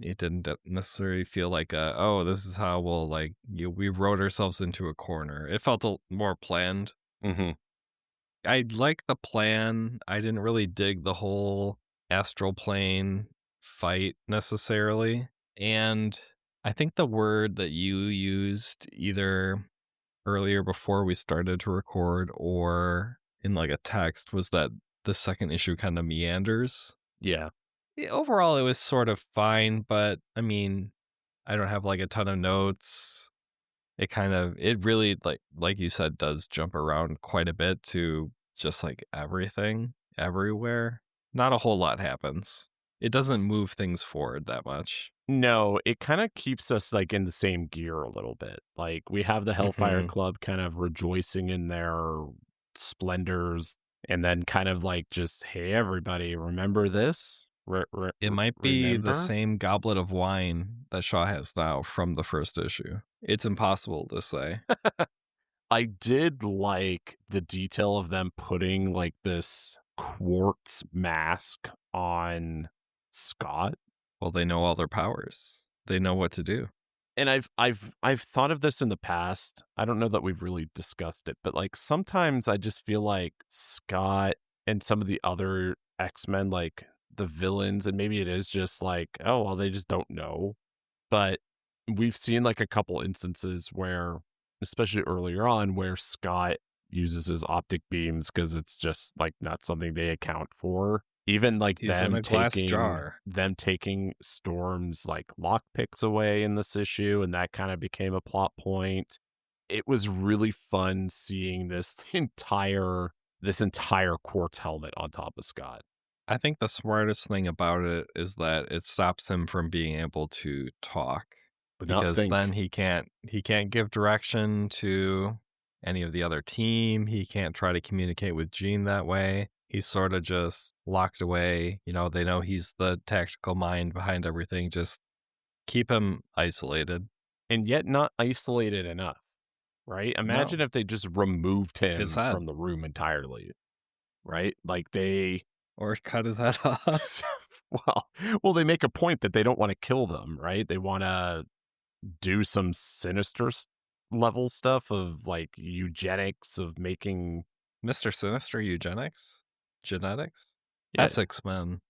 it didn't necessarily feel like, oh, this is how we'll, like, we wrote ourselves into a corner. It felt more planned. Mm-hmm. I like the plan. I didn't really dig the whole astral plane fight necessarily. And I think the word that you used either earlier before we started to record or in like a text was that the second issue kind of meanders. Yeah. Overall, it was sort of fine, but I mean, I don't have like a ton of notes. It really, like you said, does jump around quite a bit to just like everything everywhere. Not a whole lot happens. It doesn't move things forward that much. No, it kind of keeps us like in the same gear a little bit. Like we have the Hellfire Mhm. Club kind of rejoicing in their splendors and then kind of like just, hey, everybody, remember this? It might be the Remember? same goblet of wine that Shaw has now from the first issue. It's impossible to say. I did like the detail of them putting like this quartz mask on Scott. Well, they know all their powers. They know what to do. And I've thought of this in the past. I don't know that we've really discussed it, but like sometimes I just feel like Scott and some of the other X-Men, like the villains, and maybe it is just like, oh well, they just don't know. But we've seen like a couple instances where, especially earlier on, where Scott uses his optic beams because it's just like not something they account for. Even like He's in a glass jar. them taking Storm's like lockpicks away in this issue, and that kind of became a plot point. It was really fun seeing this entire quartz helmet on top of Scott. I think the smartest thing about it is that it stops him from being able to talk But not because then think. he can't give direction to any of the other team. He can't try to communicate with Jean that way. He's sort of just locked away. They know he's the tactical mind behind everything. Just keep him isolated. And yet not isolated enough, right? Imagine No, if they just removed his him head from the room entirely, right? Like they or cut his head off. well, they make a point that they don't want to kill them, right? They want to do some sinister level stuff of like eugenics of making Mr. Sinister eugenics? Genetics? yeah. Essex Men.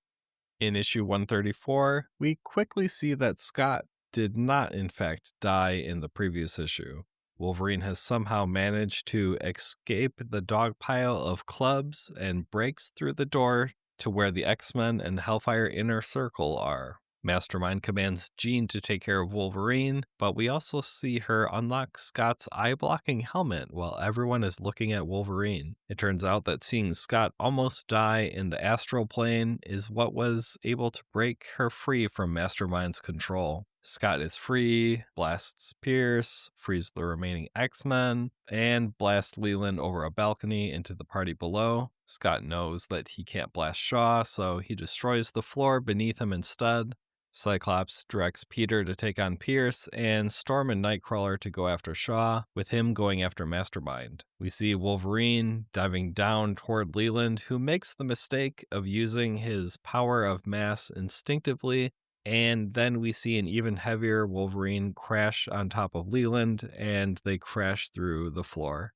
In issue 134, we quickly see that Scott did not, in fact, die in the previous issue. Wolverine has somehow managed to escape the dogpile of clubs and breaks through the door to where the X-Men and Hellfire Inner Circle are. Mastermind commands Jean to take care of Wolverine, but we also see her unlock Scott's eye-blocking helmet while everyone is looking at Wolverine. It turns out that seeing Scott almost die in the astral plane is what was able to break her free from Mastermind's control. Scott is free, blasts Pierce, frees the remaining X-Men, and blasts Leland over a balcony into the party below. Scott knows that he can't blast Shaw, so he destroys the floor beneath him instead. Cyclops directs Peter to take on Pierce, and Storm and Nightcrawler to go after Shaw, with him going after Mastermind. We see Wolverine diving down toward Leland, who makes the mistake of using his power of mass instinctively And then we see an even heavier Wolverine crash on top of Leland, and they crash through the floor.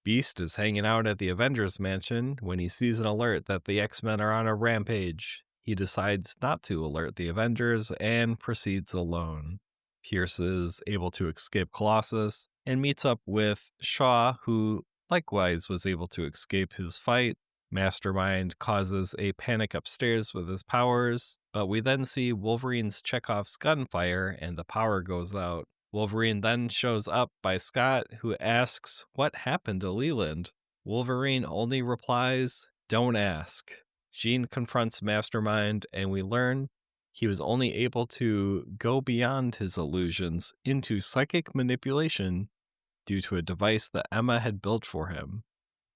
Beast is hanging out at the Avengers Mansion when he sees an alert that the X-Men are on a rampage. He decides not to alert the Avengers and proceeds alone. Pierce is able to escape Colossus and meets up with Shaw, who likewise was able to escape his fight. Mastermind causes a panic upstairs with his powers, but we then see Wolverine's Chekhov's gunfire and the power goes out. Wolverine then shows up by Scott, who asks what happened to Leland. Wolverine only replies, "Don't ask." Jean confronts Mastermind, and we learn he was only able to go beyond his illusions into psychic manipulation due to a device that Emma had built for him.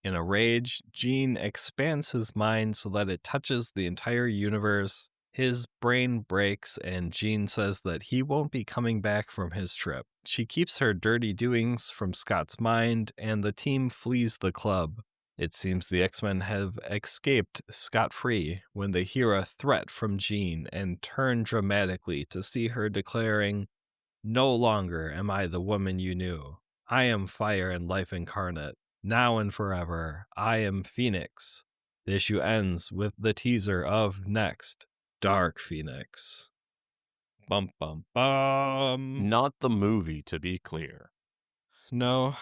In a rage, Jean expands his mind so that it touches the entire universe. His brain breaks, and Jean says that he won't be coming back from his trip. She keeps her dirty doings from Scott's mind, and the team flees the club. It seems the X-Men have escaped scot-free when they hear a threat from Jean and turn dramatically to see her declaring, "No longer am I the woman you knew. I am fire and life incarnate. Now and forever, I am Phoenix." The issue ends with the teaser of next. Dark Phoenix. Bum bum bum. Not the movie, to be clear. No,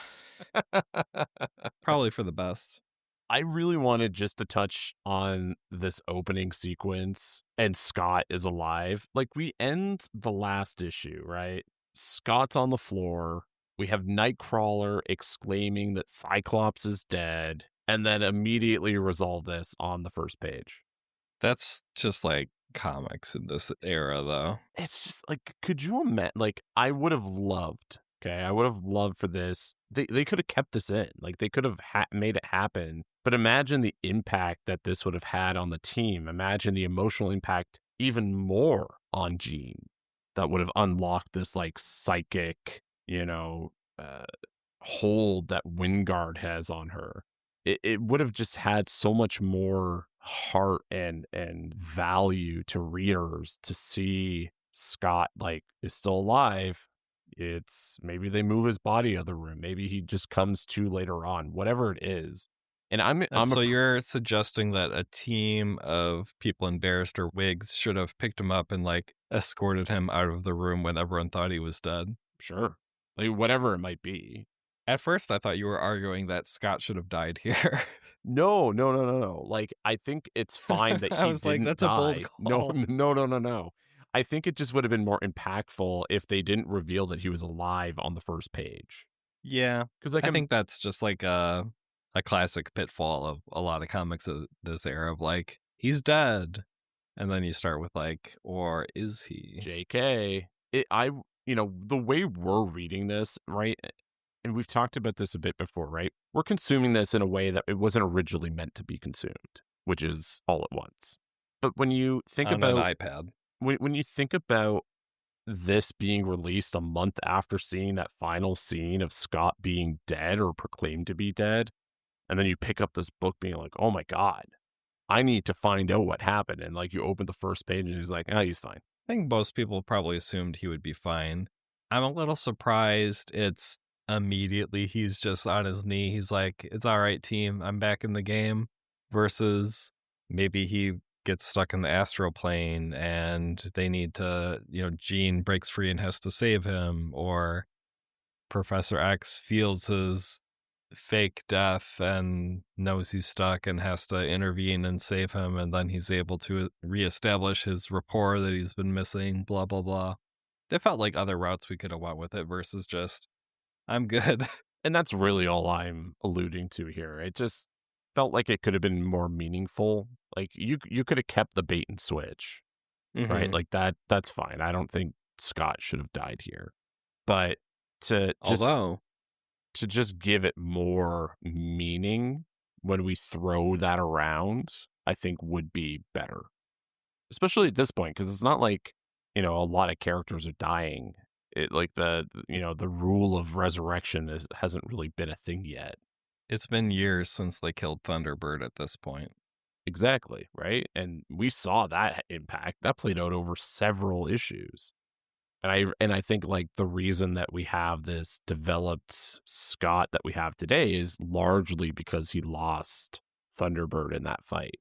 probably for the best. I really wanted just to touch on this opening sequence, and Scott is alive. Like, we end the last issue, right? Scott's on the floor. We have Nightcrawler exclaiming that Cyclops is dead, and then immediately resolve this on the first page. That's just like comics in this era, though. It's just like, could you imagine? Like, I would have loved. Okay, I would have loved for this. They could have kept this in. Like, they could have made it happen. But imagine the impact that this would have had on the team. Imagine the emotional impact even more on Jean that would have unlocked this, like, psychic, hold that Wingard has on her. It would have just had so much more heart and value to readers to see Scott, like, is still alive. It's maybe they move his body out of the room. Maybe he just comes to later on, whatever it is. And So you're suggesting that a team of people in barrister wigs should have picked him up and like escorted him out of the room when everyone thought he was dead? sure, like, whatever it might be. At first, I thought you were arguing that Scott should have died here. No, no, no, no, no. Like, I think it's fine that I he was like, didn't that's a bold die. No, call. no, no, no, no. I think it just would have been more impactful if they didn't reveal that he was alive on the first page. Yeah, Because, like, I think that's just like a classic pitfall of a lot of comics of this era of like, he's dead. And then you start with like, or is he? JK, the way we're reading this, right? And we've talked about this a bit before, right? We're consuming this in a way that it wasn't originally meant to be consumed, which is all at once. But when you think On about an iPad. when you think about this being released a month after seeing that final scene of Scott being dead or proclaimed to be dead, and then you pick up this book being like, oh my God, I need to find out what happened. And like, you open the first page and he's like, oh, he's fine. I think most people probably assumed he would be fine. I'm a little surprised it's immediately he's just on his knee. He's like, it's all right, team. I'm back in the game. Versus maybe he gets stuck in the astral plane and they need to, Jean breaks free and has to save him. Or Professor X feels his fake death and knows he's stuck and has to intervene and save him, and then he's able to reestablish his rapport that he's been missing, blah blah blah. They felt like other routes we could have went with it versus just, I'm good. And that's really all I'm alluding to here. It just felt like it could have been more meaningful. Like, you could have kept the bait and switch, right? Mhm. Like, that's fine. I don't think Scott should have died here. But to just give it more meaning when we throw that around, I think would be better. Especially at this point, because it's not like, a lot of characters are dying. It, like, the rule of resurrection hasn't really been a thing yet. It's been years since they killed Thunderbird at this point. Exactly, right? And we saw that impact. That played out over several issues. And I think, like, the reason that we have this developed Scott that we have today is largely because he lost Thunderbird in that fight.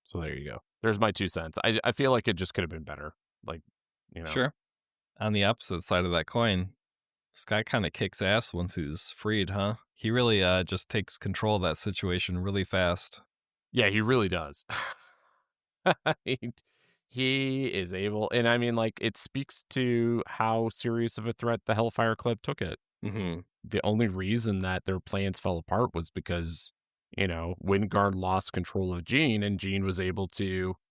So there you go. There's my 2 cents. I feel like it just could have been better. Like, you know. Sure. On the opposite side of that coin, Sky kind of kicks ass once he's freed, huh? He really just takes control of that situation really fast. Yeah, he really does. he, he is able, and I mean, like, it speaks to how serious of a threat the Hellfire Club took it. Hmm. The only reason that their plans fell apart was because, Wingard lost control of Jean, and Jean was able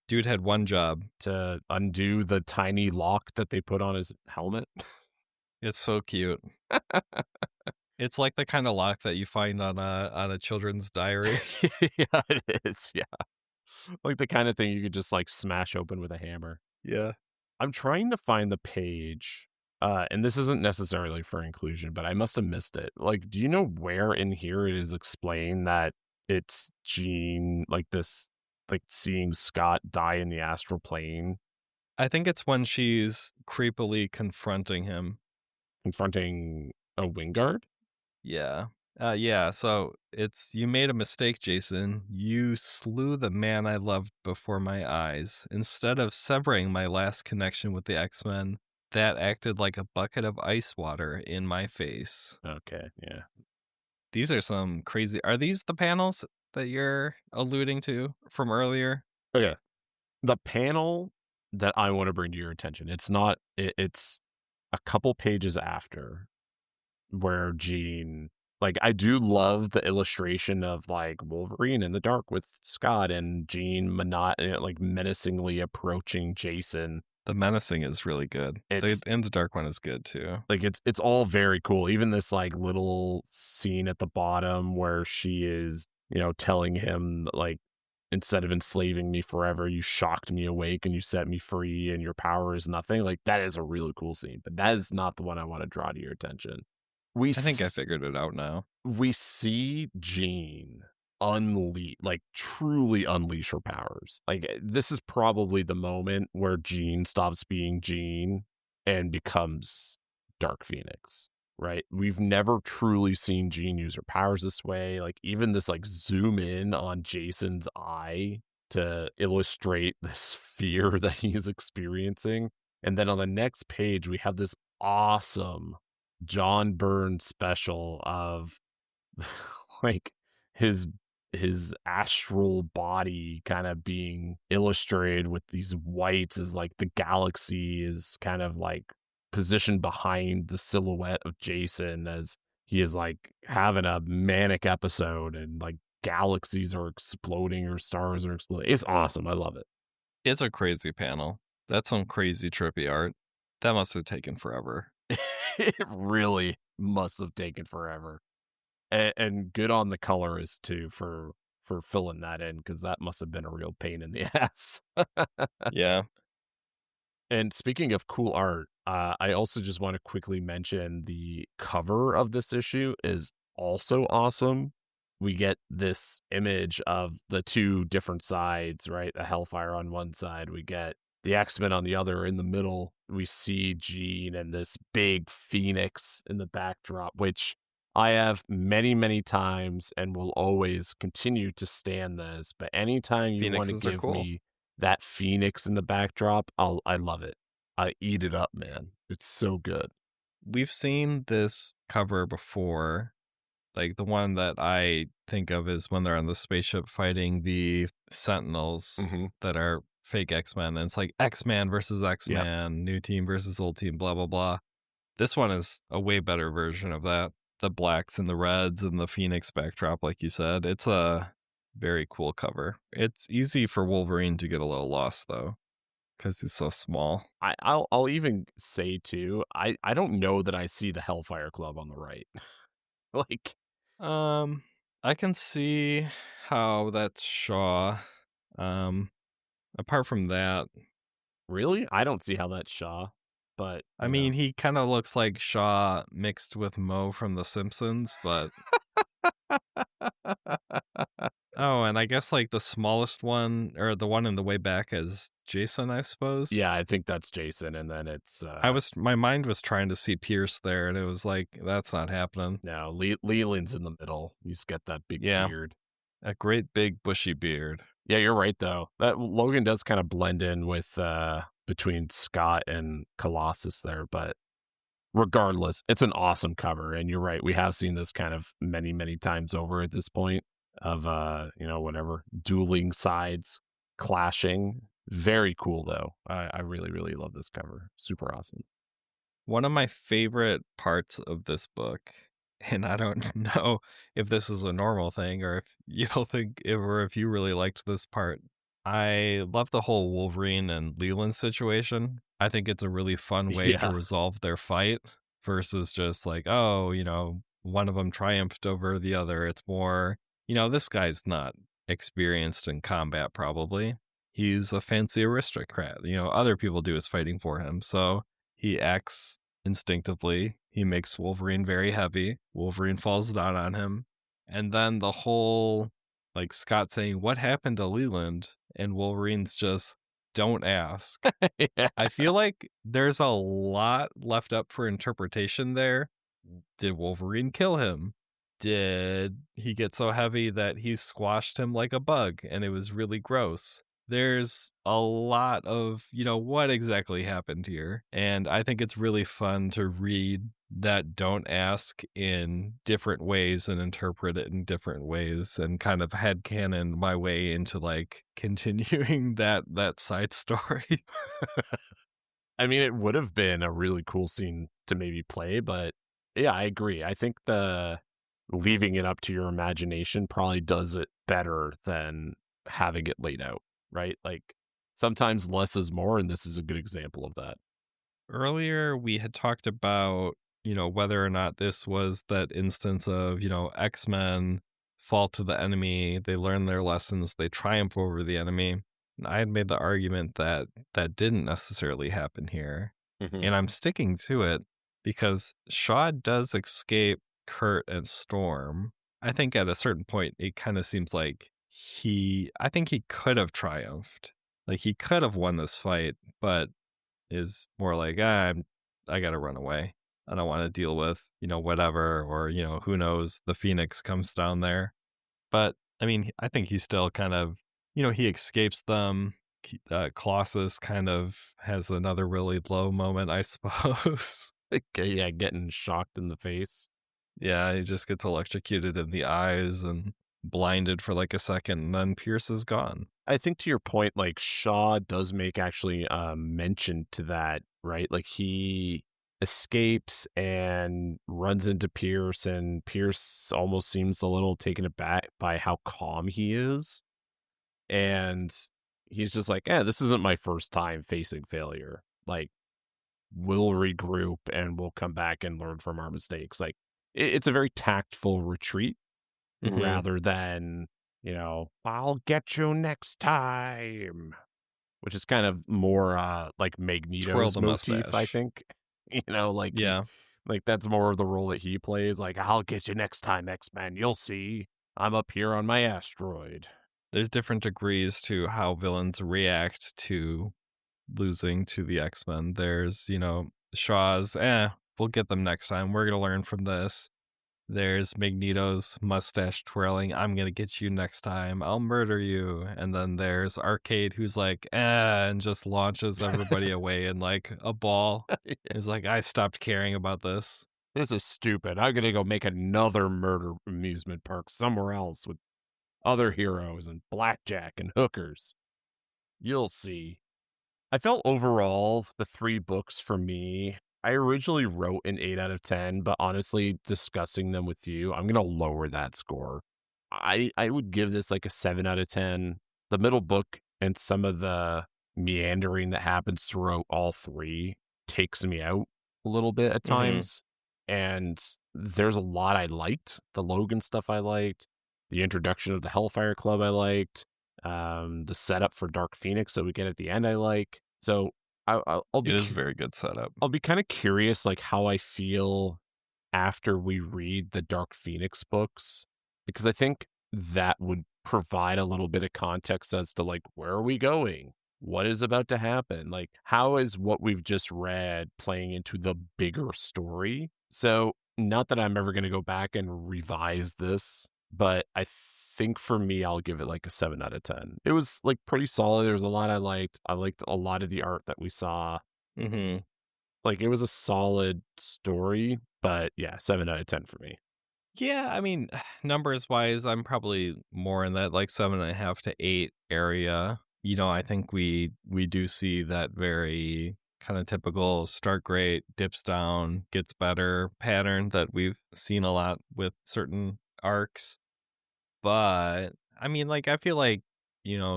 Dude had one job. to undo the tiny lock that they put on his helmet. It's so cute. It's like the kind of lock that you find on a children's diary. Yeah, it is. Yeah. Like the kind of thing you could just like smash open with a hammer. Yeah. I'm trying to find the page, and this isn't necessarily for inclusion, but I must have missed it. Like, do you know where in here it is explained that it's Jean, like this, like seeing Scott die in the astral plane, I think it's when she's creepily confronting him. confronting a Wingard? Yeah. Yeah, so it's you made a mistake, Jason. You slew the man I loved before my eyes. Instead of severing my last connection with the X-Men, that acted like a bucket of ice water in my face. Okay, yeah. These are some crazy. Are these the panels that you're alluding to from earlier? Okay. The panel that I want to bring to your attention, it's not, it's a couple pages after where Jean, like, I do love the illustration of like Wolverine in the dark with Scott and Jean like menacingly approaching Jason. The menacing is really good. The It's and the dark one is good too. like it's all very cool. Even this like little scene at the bottom where she is, telling him like, instead of enslaving me forever, you shocked me awake and you set me free and your power is nothing. Like that is a really cool scene, but that is not the one I want to draw to your attention. We I think I s- figured it out now. we see Jean unleash, like truly unleash her powers. Like this is probably the moment where Jean stops being Jean and becomes Dark Phoenix. Right? We've never truly seen Jean use her powers this way. Like even this like zoom in on Jason's eye to illustrate this fear that he's experiencing. And then on the next page, we have this awesome John Byrne special of like his his astral body kind of being illustrated with these whites as like the galaxy is kind of like positioned behind the silhouette of Jason as he is like having a manic episode and like galaxies are exploding or stars are exploding. It's awesome. I love it. It's a crazy panel. That's some crazy trippy art. That must have taken forever. It really must have taken forever. And good on the colorist too for filling that in because that must have been a real pain in the ass. Yeah. And speaking of cool art, I also just want to quickly mention the cover of this issue is also awesome. We get this image of the two different sides, right? The Hellfire on one side, we get the X-Men on the other. In the middle, we see Jean and this big phoenix in the backdrop, which I have many, many times and will always continue to stand this. But anytime you want to Phoenixes are give cool. me that phoenix in the backdrop, I love it. I eat it up, man. It's so good. We've seen this cover before. Like the one that I think of is when they're on the spaceship fighting the Sentinels Mm-hmm. that are fake X-Men. And it's like X-Man versus Yep. X-Man, new team versus old team, blah, blah, blah. This one is a way better version of that. The blacks and the reds and the Phoenix backdrop, like you said. It's a very cool cover. It's easy for Wolverine to get a little lost, though, because he's so small. I'll even say too, I don't know that I see the Hellfire Club on the right. Like, Um, I can see how that's Shaw. Um, apart from that, really? I don't see how that's Shaw, but I mean, he kind of looks like Shaw mixed with Moe from The Simpsons, but oh, and I guess, like, the smallest one or the one in the way back is Jason, I suppose? Yeah, I think that's Jason, and then it's My mind was trying to see Pierce there, and it was like, "That's not happening." no, Leland's in the middle. He's got that big Yeah, beard. a great big bushy beard. Yeah, you're right though. That Logan does kind of blend in with between Scott and Colossus there, but regardless, it's an awesome cover. And you're right, we have seen this kind of many, many times over at this point of whatever, dueling sides clashing. Very cool though. I really, really love this cover. Super awesome. One of my favorite parts of this book, and I don't know if this is a normal thing or if you don't think or if you really liked this part. I love the whole Wolverine and Leland situation. I think it's a really fun way to Yeah. resolve their fight versus just like, oh, one of them triumphed over the other. It's more, this guy's not experienced in combat, probably. He's a fancy aristocrat. Other people do his fighting for him. So he acts instinctively. He makes Wolverine very heavy. Wolverine falls down on him. And then the whole, like, Scott saying, "What happened to Leland?" And Wolverine's just, "Don't ask." Yeah. I feel like there's a lot left up for interpretation there. Did Wolverine kill him? Did he get so heavy that he squashed him like a bug and it was really gross? There's a lot of, what exactly happened here. And I think it's really fun to read that don't ask in different ways and interpret it in different ways and kind of headcanon my way into like continuing that side story. I mean, it would have been a really cool scene to maybe play, but yeah, I agree. I think the leaving it up to your imagination probably does it better than having it laid out, right? Like sometimes less is more, and this is a good example of that. Earlier, we had talked about, whether or not this was that instance of, X-Men fall to the enemy, they learn their lessons, they triumph over the enemy. And I had made the argument that that didn't necessarily happen here. Hmm. And I'm sticking to it because Shaw does escape Kurt and Storm. I think at a certain point, it kind of seems like I think he could have triumphed. Like he could have won this fight, but is more like, I gotta run away. I don't want to deal with, whatever, or, who knows, the Phoenix comes down there. But I mean, I think he still kind of, he escapes them. Colossus kind of has another really low moment, I suppose. Okay, yeah, getting shocked in the face. Yeah, he just gets electrocuted in the eyes and blinded for like a second, and then Pierce is gone. I think to your point, like Shaw does make actually mention to that, right? Like he escapes and runs into Pierce, and Pierce almost seems a little taken aback by how calm he is. And he's just like, this isn't my first time facing failure. Like, we'll regroup and we'll come back and learn from our mistakes. Like, it's a very tactful retreat Hmm. rather than, I'll get you next time, which is kind of more like Twirl Magneto's the motif, I mustache. think. Like Yeah. like that's more of the role that he plays. Like, I'll get you next time, X-Men. You'll see. I'm up here on my asteroid. There's different degrees to how villains react to losing to the X-Men. There's, Shaw's, we'll get them next time. We're going to learn from this. There's Magneto's mustache twirling. I'm going to get you next time. I'll murder you. And then there's Arcade who's like, and just launches everybody away in like a ball. He's like, I stopped caring about this. This is stupid. I'm gonna go make another murder amusement park somewhere else with other heroes and blackjack and hookers. You'll see. I felt overall the three books for me, I originally wrote an 8 out of 10, but honestly, discussing them with you, I'm going to lower that score. I would give this like a 7 out of 10. The middle book and some of the meandering that happens throughout all three takes me out a little bit at Hmm. times. And there's a lot I liked. The Logan stuff I liked. The introduction of the Hellfire Club I liked. The setup for Dark Phoenix that we get at the end I like. So I'll It be is a very good setup. I'll be kind of curious, like how I feel after we read the Dark Phoenix books, because I think that would provide a little bit of context as to like, where are we going? What is about to happen? Like, how is what we've just read playing into the bigger story? So, not that I'm ever going to go back and revise this, but I think for me, I'll give it like a 7 out of 10. It was like pretty solid. There was a lot I liked. I liked a lot of the art that we saw. Mhm. Like, it was a solid story, but yeah, 7 out of 10 for me. Yeah, I mean, numbers wise, I'm probably more in that like 7.5 to 8 area. I think we do see that very kind of typical start great, dips down, gets better pattern that we've seen a lot with certain arcs. But I mean, like I feel like,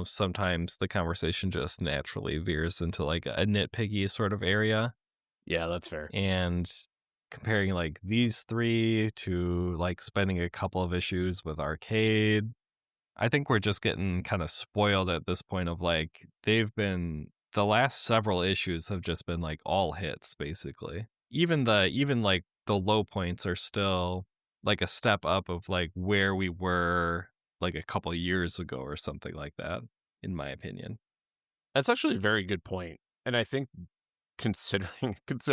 sometimes the conversation just naturally veers into like a nitpicky sort of area. Yeah, that's fair. And comparing like these three to like spending a couple of issues with Arcade, I think we're just getting kind of spoiled at this point of like the last several issues have just been like all hits basically. Even like the low points are still like a step up of like where we were like a couple years ago or something like that, in my opinion. That's actually a very good point. And I think consider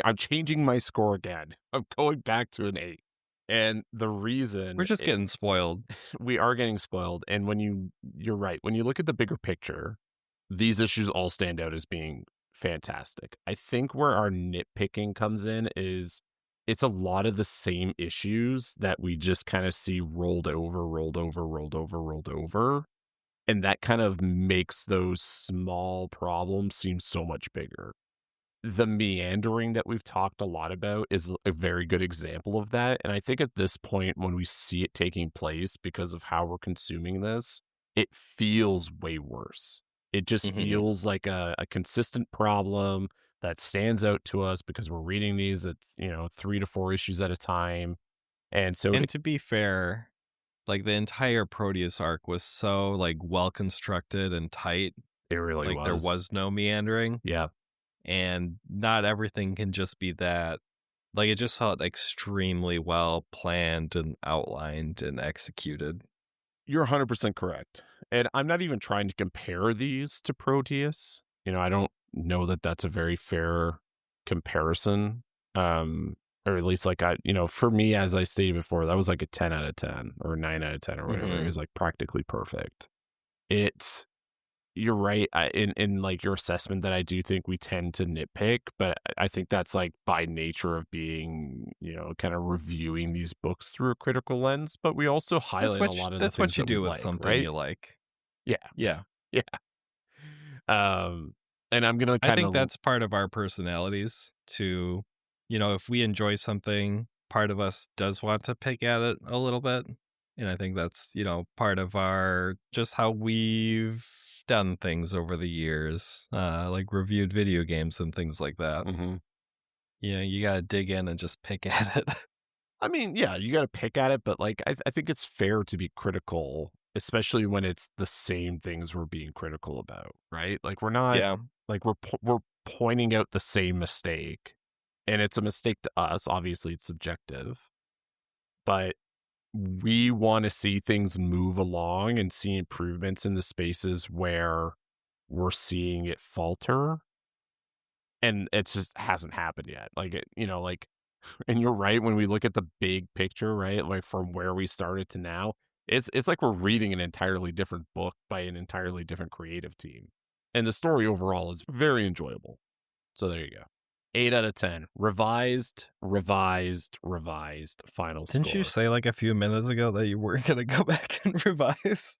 I'm changing my score again. I'm going back to an 8. And the We're reason just getting spoiled. we are getting spoiled, and you're right. When you look at the bigger picture, these issues all stand out as being fantastic. I think where our nitpicking comes in is it's a lot of the same issues that we just kind of see rolled over, rolled over, rolled over, rolled over. And that kind of makes those small problems seem so much bigger. The meandering that we've talked a lot about is a very good example of that. And I think at this point, when we see it taking place because of how we're consuming this, it feels way worse. It just Mhm. feels like a consistent problem that stands out to us because we're reading these at, 3 to 4 issues at a time. And so And to be fair, like, the entire Proteus arc was so, like, well constructed and tight, it really like, there was. was no meandering, Yeah. and not everything can just be that. Like, it just felt extremely well planned and outlined and executed. You're 100% correct. And I'm not even trying to compare these to Proteus. I don't know that that's a very fair comparison. Or at least like for me, as I stated before, that was like a 10 out of 10 or a 9 out of 10 or whatever. It Mhm. was like practically perfect. It's You're right in like your assessment that I do think we tend to nitpick, but I think that's like by nature of being, kind of reviewing these books through a critical lens, but we also highlight a lot of the That's things what you that we do with like, something right? you like. Yeah. Yeah. Yeah. Um, and I'm gonna I kind think of that's part of our personalities to, if we enjoy something, part of us does want to pick at it a little bit. And I think that's, part of our just how we've done things over the years, like reviewed video games and things like that. mhm. You got to dig in and just pick at it. I mean, yeah, you got to pick at it, but like I think it's fair to be critical, especially when it's the same things we're being critical about, right? Like we're not Yeah. like we're pointing out the same mistake, and it's a mistake to us. Obviously, it's subjective, but we want to see things move along and see improvements in the spaces where we're seeing it falter, and it just hasn't happened yet. Like like and you're right, when we look at the big picture, right? Like from where we started to now, it's like we're reading an entirely different book by an entirely different creative team. And the story overall is very enjoyable. So there you go. 8 out of 10. Revised, revised, revised final Didn't you score. say like a few minutes ago that you weren't going to go back and revise?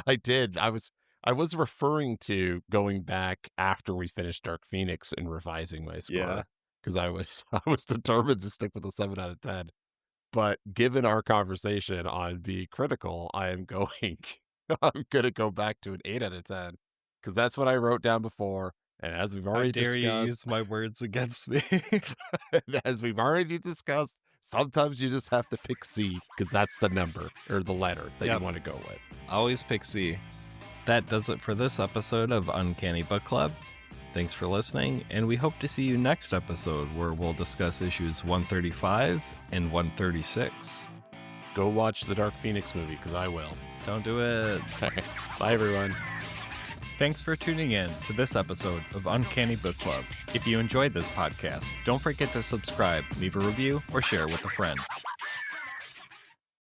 I did. I was referring to going back after we finished Dark Phoenix and revising my Yeah. score because I was I was determined to stick with a 7 out of 10. But given our conversation on the critical, I am going I'm going to go back to an 8 out of 10 because that's what I wrote down before. And as we've How already dare you discussed, use my words against me? sometimes you just have to pick C because that's the number or the letter that you Yep. want to go with. Always pick C. That does it for this episode of Uncanny Book Club. Thanks for listening, and we hope to see you next episode where we'll discuss issues 135 and 136. Go watch the Dark Phoenix movie because I will. Don't do it. All right. Bye, everyone. Thanks for tuning in to this episode of Uncanny Book Club. If you enjoyed this podcast, don't forget to subscribe, leave a review, or share with a friend.